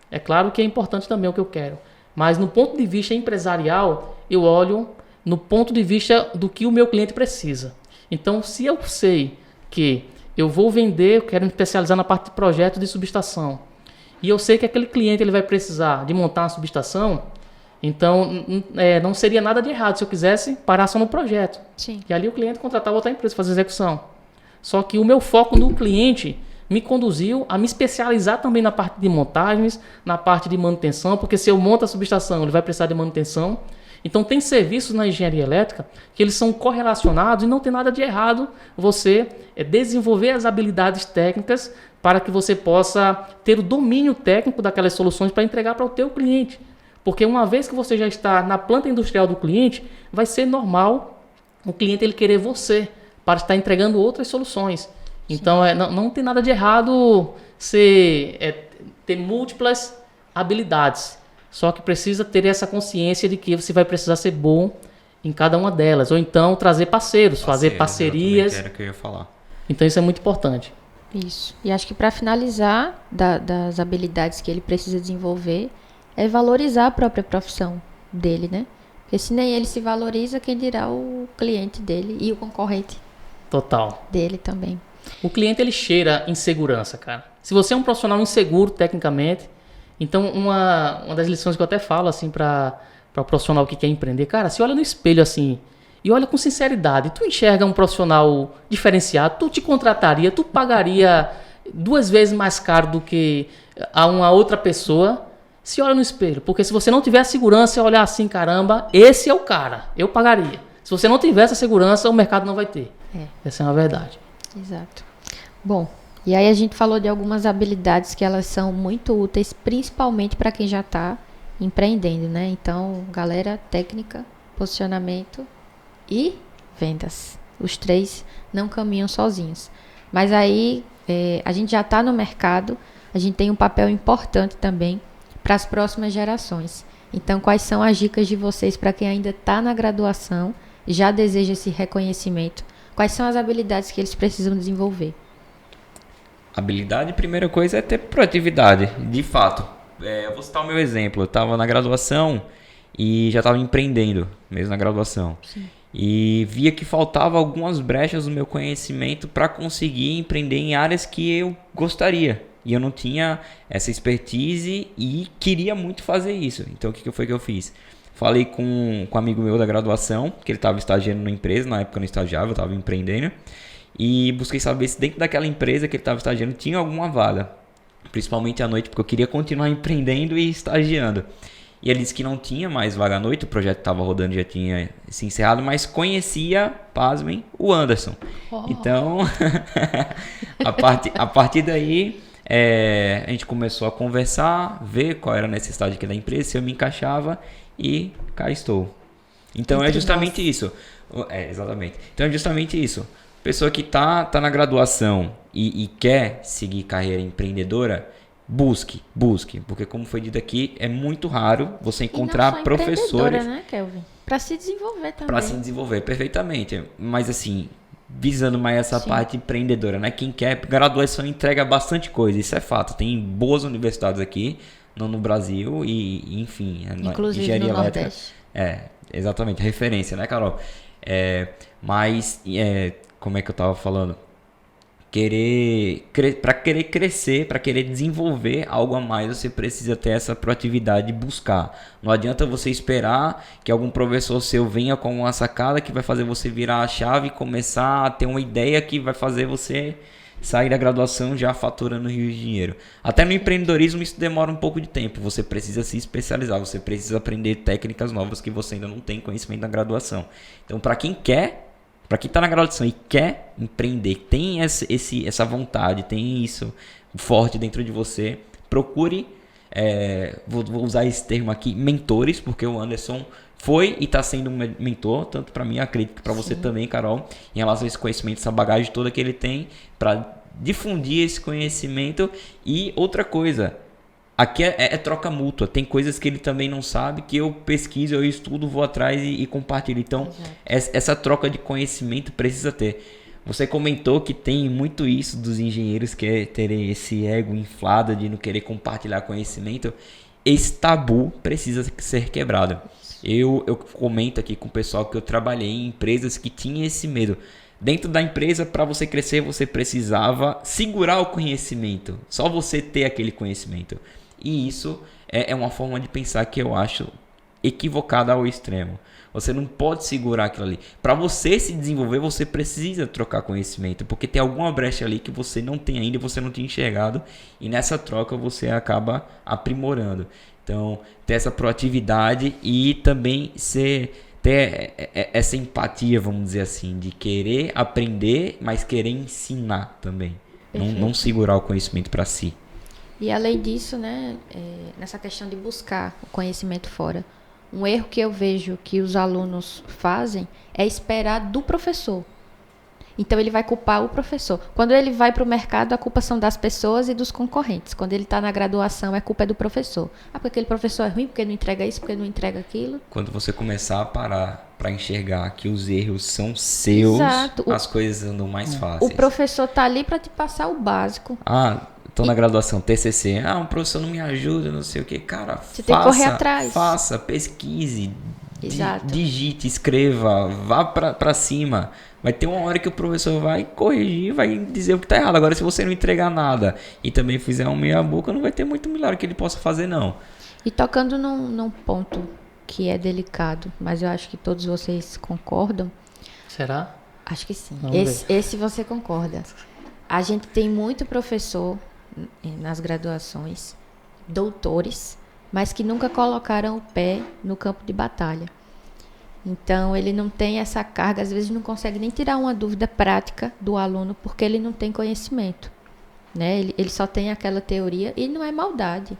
É claro que é importante também o que eu quero. Mas no ponto de vista empresarial, eu olho no ponto de vista do que o meu cliente precisa. Então, se eu sei que eu vou vender, eu quero me especializar na parte de projeto de subestação, e eu sei que aquele cliente ele vai precisar de montar uma subestação, então não seria nada de errado se eu quisesse parar só no projeto. Sim. E ali o cliente contratava outra empresa para fazer a execução. Só que o meu foco no cliente me conduziu a me especializar também na parte de montagens, na parte de manutenção, porque se eu monto a subestação, ele vai precisar de manutenção. Então tem serviços na engenharia elétrica que eles são correlacionados e não tem nada de errado você desenvolver as habilidades técnicas para que você possa ter o domínio técnico daquelas soluções para entregar para o teu cliente. Porque uma vez que você já está na planta industrial do cliente, vai ser normal o cliente ele querer você para estar entregando outras soluções. Então, não tem nada de errado ter múltiplas habilidades. Só que precisa ter essa consciência de que você vai precisar ser bom em cada uma delas. Ou então trazer parceiros, fazer parcerias. Era o que eu ia falar. Então, isso é muito importante. Isso. E acho que para finalizar, das habilidades que ele precisa desenvolver, é valorizar a própria profissão dele, né? Porque se nem ele se valoriza, quem dirá o cliente dele e o concorrente Total. dele também. O cliente ele cheira insegurança, cara. Se você é um profissional inseguro tecnicamente, então uma das lições que eu até falo assim para o profissional que quer empreender, cara, se olha no espelho assim e olha com sinceridade, tu enxerga um profissional diferenciado, tu te contrataria, tu pagaria 2 vezes mais caro do que a uma outra pessoa. Se olha no espelho, porque se você não tiver a segurança, olhar assim, caramba, esse é o cara, eu pagaria. Se você não tiver essa segurança, o mercado não vai ter. Essa é uma verdade. Exato. Bom, e aí a gente falou de algumas habilidades que elas são muito úteis, principalmente para quem já está empreendendo, né? Então, galera, técnica, posicionamento e vendas. Os 3 não caminham sozinhos. Mas aí, a gente já está no mercado, a gente tem um papel importante também para as próximas gerações. Então, quais são as dicas de vocês para quem ainda está na graduação, já deseja esse reconhecimento? Quais são as habilidades que eles precisam desenvolver? Habilidade, primeira coisa, é ter proatividade, de fato. Eu vou citar o meu exemplo. Eu estava na graduação e já estava empreendendo, mesmo na graduação. Sim. E via que faltava algumas brechas no meu conhecimento para conseguir empreender em áreas que eu gostaria. E eu não tinha essa expertise e queria muito fazer isso. Então, o que foi que eu fiz? Falei com um amigo meu da graduação, que ele estava estagiando na empresa. Na época eu não estagiava, eu estava empreendendo. E busquei saber se dentro daquela empresa que ele estava estagiando tinha alguma vaga. Principalmente à noite, porque eu queria continuar empreendendo e estagiando. E ele disse que não tinha mais vaga à noite, o projeto estava rodando, já tinha se encerrado, mas conhecia, pasmem, o Anderson. Então, a partir daí... a gente começou a conversar, ver qual era a necessidade aqui da empresa, se eu me encaixava e cá estou. Então é justamente isso. Exatamente. Então é justamente isso. Pessoa que tá na graduação e quer seguir carreira empreendedora, busque. Porque como foi dito aqui, é muito raro você encontrar professores... né, Kelvin? Para se desenvolver também. Para se desenvolver, perfeitamente. Mas assim... visando mais essa parte empreendedora, né? Quem quer graduação entrega bastante coisa, isso é fato. Tem boas universidades aqui no Brasil e enfim, inclusive engenharia no elétrica. Nordeste. Exatamente, referência, né, Carol? Mas como é que eu tava falando? Para querer crescer, para querer desenvolver algo a mais, você precisa ter essa proatividade de buscar. Não adianta você esperar que algum professor seu venha com uma sacada que vai fazer você virar a chave e começar a ter uma ideia que vai fazer você sair da graduação já faturando rios de dinheiro. Até no empreendedorismo isso demora um pouco de tempo. Você precisa se especializar, você precisa aprender técnicas novas que você ainda não tem conhecimento na graduação. Então, para quem está na graduação e quer empreender, tem essa vontade, tem isso forte dentro de você, procure, vou usar esse termo aqui, mentores, porque o Anderson foi e está sendo um mentor, tanto para mim, acredito que para você também, Carol, em relação a esse conhecimento, essa bagagem toda que ele tem, para difundir esse conhecimento. E outra coisa, aqui é troca mútua. Tem coisas que ele também não sabe, que eu pesquiso, eu estudo, vou atrás e compartilho. Então, essa troca de conhecimento precisa ter. Você comentou que tem muito isso dos engenheiros que terem esse ego inflado de não querer compartilhar conhecimento. Esse tabu precisa ser quebrado. Eu comento aqui com o pessoal que eu trabalhei em empresas que tinham esse medo. Dentro da empresa, para você crescer, você precisava segurar o conhecimento. Só você ter aquele conhecimento. E isso é uma forma de pensar que eu acho equivocada ao extremo. Você não pode segurar aquilo ali. Para você se desenvolver, você precisa trocar conhecimento. Porque tem alguma brecha ali que você não tem ainda, você não tinha enxergado. E nessa troca você acaba aprimorando. Então, ter essa proatividade e também ter essa empatia, vamos dizer assim, de querer aprender, mas querer ensinar também. Não segurar o conhecimento para si. E além disso, né, nessa questão de buscar o conhecimento fora, um erro que eu vejo que os alunos fazem é esperar do professor. Então ele vai culpar o professor. Quando ele vai para o mercado, a culpa são das pessoas e dos concorrentes. Quando ele está na graduação, a culpa é do professor. Porque aquele professor é ruim, porque não entrega isso, porque não entrega aquilo. Quando você começar a parar para enxergar que os erros são seus, Exato. As coisas andam mais fáceis. O professor está ali para te passar o básico. Estou na graduação, TCC. Um professor não me ajuda, não sei o que. Cara, você tem que correr atrás. Faça, pesquise, Exato. digite, escreva, vá para cima. Vai ter uma hora que o professor vai corrigir, vai dizer o que está errado. Agora, se você não entregar nada e também fizer um meia-boca, não vai ter muito milagre que ele possa fazer, não. E tocando num ponto que é delicado, mas eu acho que todos vocês concordam. Será? Acho que sim. Vamos ver. Esse você concorda. A gente tem muito professor nas graduações, doutores, mas que nunca colocaram o pé no campo de batalha. Então, ele não tem essa carga, às vezes não consegue nem tirar uma dúvida prática do aluno, porque ele não tem conhecimento, né? Ele só tem aquela teoria e não é maldade.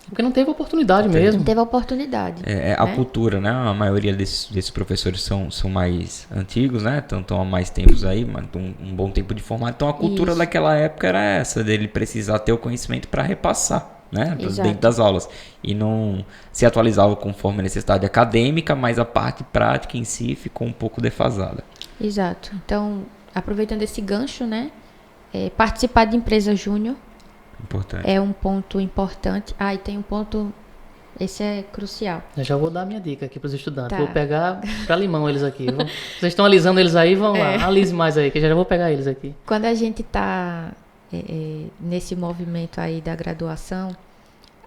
Porque não teve oportunidade mesmo. Não teve oportunidade. A cultura, né? A maioria desses professores são mais antigos, né? Estão há mais tempos aí, um bom tempo de formato. Então, a cultura daquela época era essa, dele precisar ter o conhecimento para repassar, né? Dentro das aulas. E não se atualizava conforme a necessidade acadêmica, mas a parte prática em si ficou um pouco defasada. Exato. Então, aproveitando esse gancho, né? Participar de empresa júnior Importante. é um ponto importante. E tem um ponto, esse é crucial. Eu já vou dar a minha dica aqui para os estudantes. Tá. Vou pegar para limão eles aqui. Vocês estão alisando eles aí? Vão lá, alise mais aí, que eu já vou pegar eles aqui. Quando a gente está nesse movimento aí da graduação,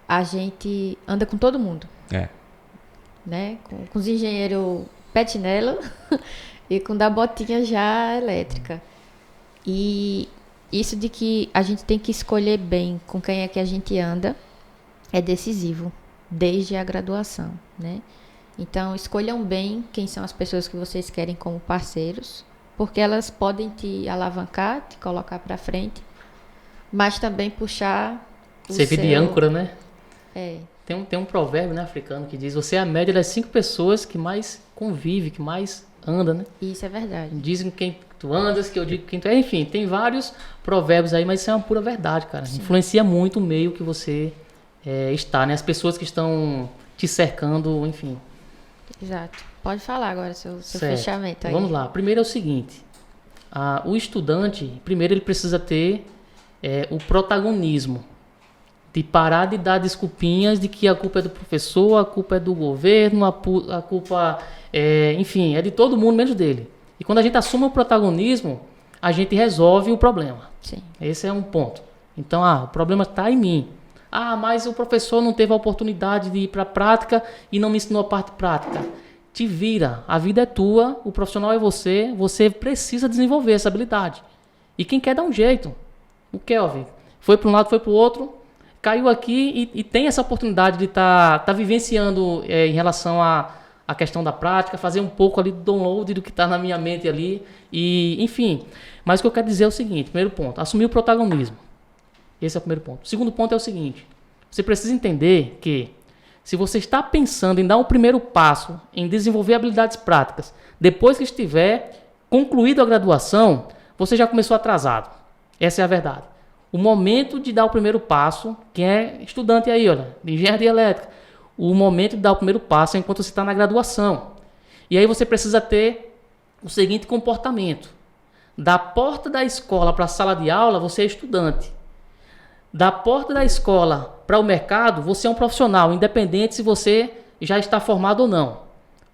a gente anda com todo mundo. Né? Com os engenheiros pé de chinelo e com da botinha já elétrica. E isso de que a gente tem que escolher bem com quem é que a gente anda é decisivo, desde a graduação, né? Então, escolham bem quem são as pessoas que vocês querem como parceiros, porque elas podem te alavancar, te colocar para frente, mas também puxar o Servir de âncora, né? Tem um provérbio, né, africano que diz: você é a média das 5 pessoas que mais convive, que mais anda, né? Isso é verdade. Dizem quem tu andas, que eu digo quem tu é. Enfim, tem vários provérbios aí, mas isso é uma pura verdade, cara. Sim. Influencia muito o meio que você está, né? As pessoas que estão te cercando, enfim. Exato. Pode falar agora seu fechamento aí. Vamos lá. Primeiro é o seguinte. O estudante, primeiro ele precisa ter o protagonismo. De parar de dar desculpinhas de que a culpa é do professor, a culpa é do governo, a culpa, enfim, é de todo mundo, menos dele. E quando a gente assume o protagonismo, a gente resolve o problema. Sim. Esse é um ponto. Então, o problema está em mim. Mas o professor não teve a oportunidade de ir para a prática e não me ensinou a parte prática. Te vira, a vida é tua, o profissional é você precisa desenvolver essa habilidade. E quem quer dá um jeito. O Kelvin foi para um lado, foi para o outro, caiu aqui e tem essa oportunidade de tá vivenciando em relação à questão da prática, fazer um pouco ali do download do que está na minha mente ali, e enfim. Mas o que eu quero dizer é o seguinte: primeiro ponto, assumir o protagonismo. Esse é o primeiro ponto. O segundo ponto é o seguinte: você precisa entender que se você está pensando em dar um primeiro passo, em desenvolver habilidades práticas, depois que estiver concluído a graduação, você já começou atrasado. Essa é a verdade. O momento de dar o primeiro passo, quem é estudante aí, olha, de engenharia elétrica, o momento de dar o primeiro passo é enquanto você está na graduação. E aí você precisa ter o seguinte comportamento: da porta da escola para a sala de aula, você é estudante. Da porta da escola para o mercado, você é um profissional, independente se você já está formado ou não.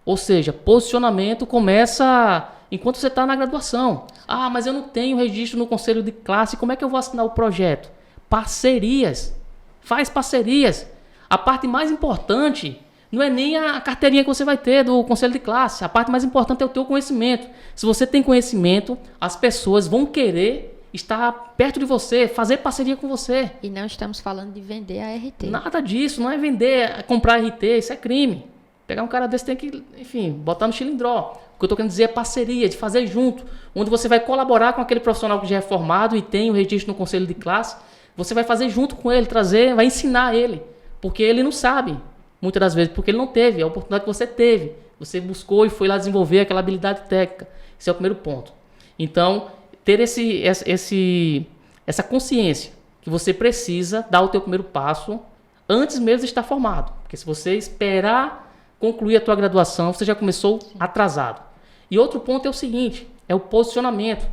Ou seja, posicionamento começa enquanto você está na graduação. Ah, mas eu não tenho registro no conselho de classe, como é que eu vou assinar o projeto? Parcerias. Faz parcerias. A parte mais importante não é nem a carteirinha que você vai ter do conselho de classe. A parte mais importante é o teu conhecimento. Se você tem conhecimento, as pessoas vão querer estar perto de você, fazer parceria com você. E não estamos falando de vender a RT. Nada disso, não é vender, comprar RT, isso é crime. Pegar um cara desse tem que, enfim, botar no chilindró. O que eu estou querendo dizer é parceria, de fazer junto, onde você vai colaborar com aquele profissional que já é formado e tem o registro no conselho de classe. Você vai fazer junto com ele, trazer, vai ensinar ele, porque ele não sabe, muitas das vezes, porque ele não teve a oportunidade que você teve. Você buscou e foi lá desenvolver aquela habilidade técnica. Esse é o primeiro ponto. Então, ter essa consciência que você precisa dar o teu primeiro passo antes mesmo de estar formado. Porque se você esperar concluir a tua graduação, você já começou atrasado. E outro ponto é o seguinte, é o posicionamento.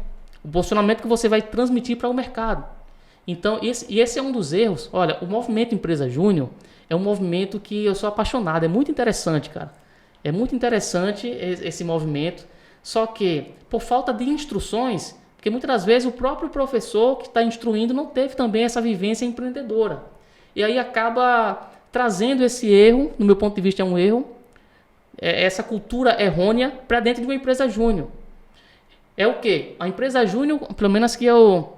O posicionamento que você vai transmitir para o mercado. Então, esse é um dos erros. Olha, o movimento Empresa Júnior é um movimento que eu sou apaixonado. É muito interessante, cara. É muito interessante esse movimento. Só que, por falta de instruções, porque muitas das vezes o próprio professor que está instruindo não teve também essa vivência empreendedora. E aí acaba trazendo esse erro, no meu ponto de vista é um erro, essa cultura errônea para dentro de uma empresa júnior. É o quê? A empresa júnior, pelo menos que eu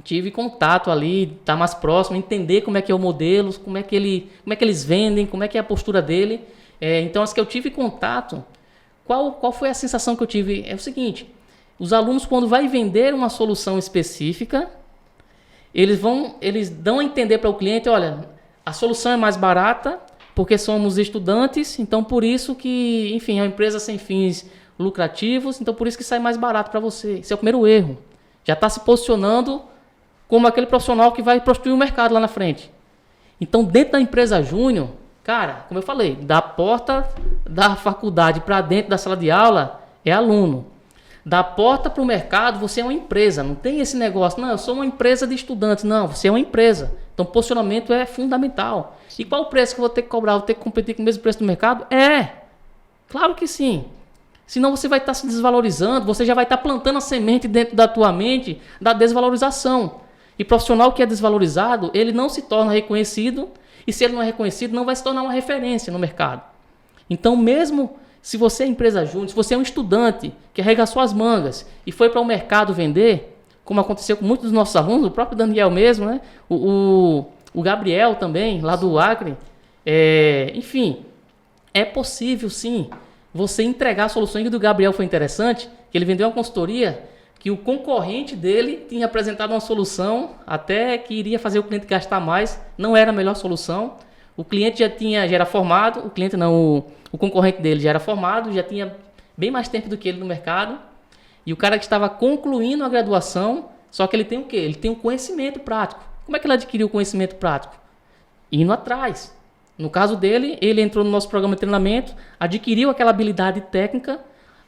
tive contato ali, tá mais próximo, entender como é que é o modelo, como é que eles vendem, como é que é a postura dele. Então, as que eu tive contato, qual foi a sensação que eu tive? É o seguinte, os alunos, quando vai vender uma solução específica, eles dão a entender para o cliente, olha, a solução é mais barata, porque somos estudantes, então por isso que, enfim, é uma empresa sem fins lucrativos, então por isso que sai mais barato para você. Esse é o primeiro erro. Já está se posicionando como aquele profissional que vai prostituir o mercado lá na frente. Então, dentro da empresa júnior, cara, como eu falei, da porta da faculdade para dentro da sala de aula é aluno. Da porta para o mercado, você é uma empresa. Não tem esse negócio, não, eu sou uma empresa de estudantes. Não, você é uma empresa. Então, posicionamento é fundamental. E qual o preço que eu vou ter que cobrar? Vou ter que competir com o mesmo preço do mercado? Claro que sim. Senão você vai estar se desvalorizando, você já vai estar plantando a semente dentro da tua mente da desvalorização. E profissional que é desvalorizado, ele não se torna reconhecido, e se ele não é reconhecido, não vai se tornar uma referência no mercado. Então, mesmo se você é empresa júnior, se você é um estudante que arregaçou as mangas e foi para o mercado vender, como aconteceu com muitos dos nossos alunos, o próprio Daniel mesmo, né? O Gabriel também, lá do Acre, enfim, é possível sim você entregar soluções. Que do Gabriel foi interessante, que ele vendeu uma consultoria que o concorrente dele tinha apresentado uma solução até que iria fazer o cliente gastar mais, não era a melhor solução. O cliente já era formado, o concorrente dele já era formado, já tinha bem mais tempo do que ele no mercado. E o cara que estava concluindo a graduação, só que ele tem o quê? Ele tem um conhecimento prático. Como é que ele adquiriu o conhecimento prático? Indo atrás. No caso dele, ele entrou no nosso programa de treinamento, adquiriu aquela habilidade técnica,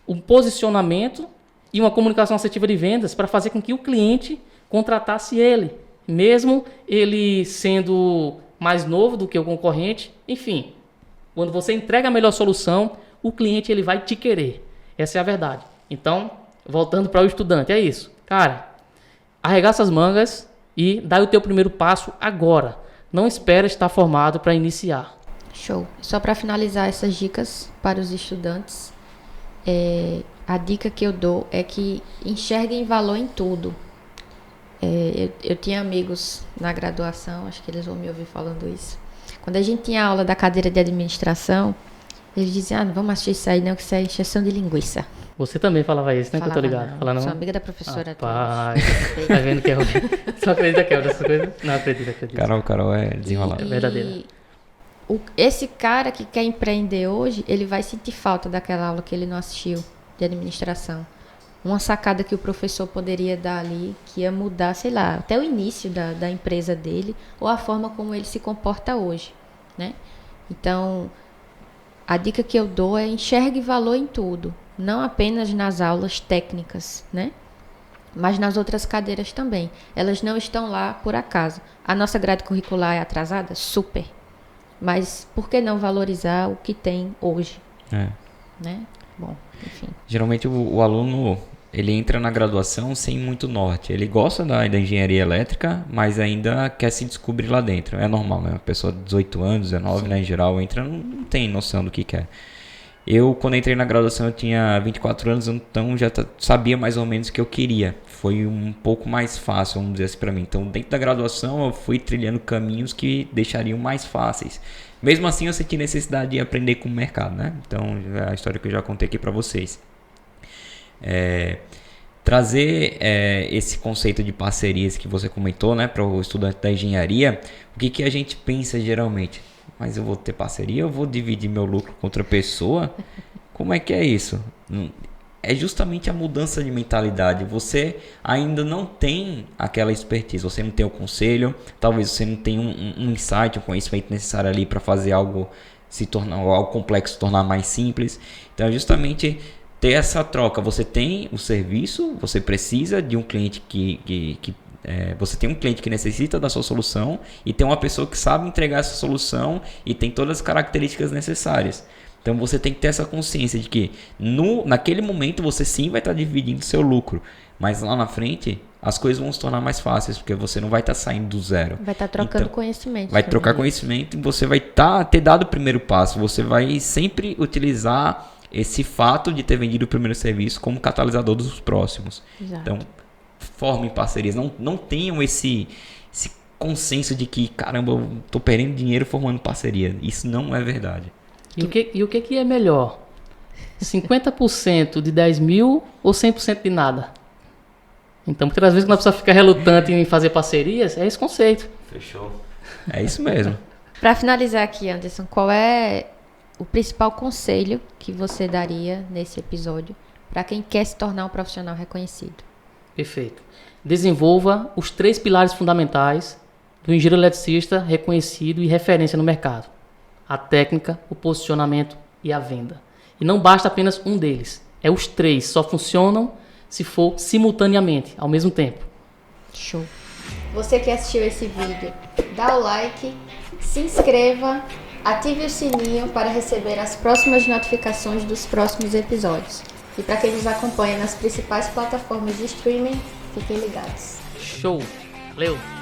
um posicionamento e uma comunicação assertiva de vendas para fazer com que o cliente contratasse ele, mesmo ele sendo mais novo do que o concorrente. Enfim, quando você entrega a melhor solução, o cliente ele vai te querer. Essa é a verdade. Então, voltando para o estudante, é isso. Cara, arregaça as mangas e dá o teu primeiro passo agora. Não espera estar formado para iniciar. Show. Só para finalizar essas dicas para os estudantes, a dica que eu dou é que enxerguem valor em tudo. Eu tinha amigos na graduação, acho que eles vão me ouvir falando isso. Quando a gente tinha aula da cadeira de administração, eles diziam, não vamos assistir isso aí não, que isso é encheção de linguiça. Você também falava isso, né? Falava, que eu tô ligado. Não. Fala não? Sou amiga da professora. Tá vendo que é só acredita que é dessas coisas? Não, acredita. Carol é desenrolada. É verdadeira. Esse cara que quer empreender hoje, ele vai sentir falta daquela aula que ele não assistiu de administração. Uma sacada que o professor poderia dar ali, que ia mudar, sei lá, até o início da empresa dele, ou a forma como ele se comporta hoje, né? Então, a dica que eu dou é enxergue valor em tudo, não apenas nas aulas técnicas, né? Mas nas outras cadeiras também. Elas não estão lá por acaso. A nossa grade curricular é atrasada? Super. Mas por que não valorizar o que tem hoje? Né? Bom, enfim. Geralmente o aluno, ele entra na graduação sem muito norte. Ele gosta da engenharia elétrica, mas ainda quer se descobrir lá dentro. É normal, né? A pessoa de 18 anos, 19, né, em geral, entra, não tem noção do que quer. Eu, quando entrei na graduação, eu tinha 24 anos, então já sabia mais ou menos o que eu queria. Foi um pouco mais fácil, vamos dizer assim, para mim. Então, dentro da graduação, eu fui trilhando caminhos que deixariam mais fáceis. Mesmo assim, eu senti necessidade de aprender com o mercado, né? Então, é a história que eu já contei aqui para vocês. Trazer esse conceito de parcerias que você comentou, né, para o estudante da engenharia, o que a gente pensa geralmente? Mas eu vou ter parceria, eu vou dividir meu lucro com outra pessoa? Como é que é isso? É justamente a mudança de mentalidade. Você ainda não tem aquela expertise, você não tem o conselho, talvez você não tenha um insight, um conhecimento necessário ali para fazer algo algo complexo se tornar mais simples. Então é justamente ter essa troca. Você tem o serviço, você precisa de um cliente você tem um cliente que necessita da sua solução e tem uma pessoa que sabe entregar essa solução e tem todas as características necessárias. Então você tem que ter essa consciência de que naquele momento você sim vai estar dividindo seu lucro, mas lá na frente as coisas vão se tornar mais fáceis, porque você não vai estar saindo do zero. Vai estar trocando conhecimento. Vai trocar conhecimento e você vai ter dado o primeiro passo. Você vai sempre utilizar esse fato de ter vendido o primeiro serviço como catalisador dos próximos. Exato. Então, formem parcerias. Não tenham esse consenso de que, caramba, eu tô perdendo dinheiro formando parceria. Isso não é verdade. E o que é melhor? 50% de 10 mil ou 100% de nada? Então, muitas das vezes quando a pessoa fica relutante em fazer parcerias, é esse conceito. Fechou. É isso mesmo. Para finalizar aqui, Anderson, qual é o principal conselho que você daria nesse episódio para quem quer se tornar um profissional reconhecido? Perfeito. Desenvolva os 3 pilares fundamentais do engenheiro eletricista reconhecido e referência no mercado: a técnica, o posicionamento e a venda. E não basta apenas um deles. É os 3, só funcionam se for simultaneamente, ao mesmo tempo. Show. Você que assistiu esse vídeo, dá o like, se inscreva, ative o sininho para receber as próximas notificações dos próximos episódios. E para quem nos acompanha nas principais plataformas de streaming, fiquem ligados. Show! Valeu!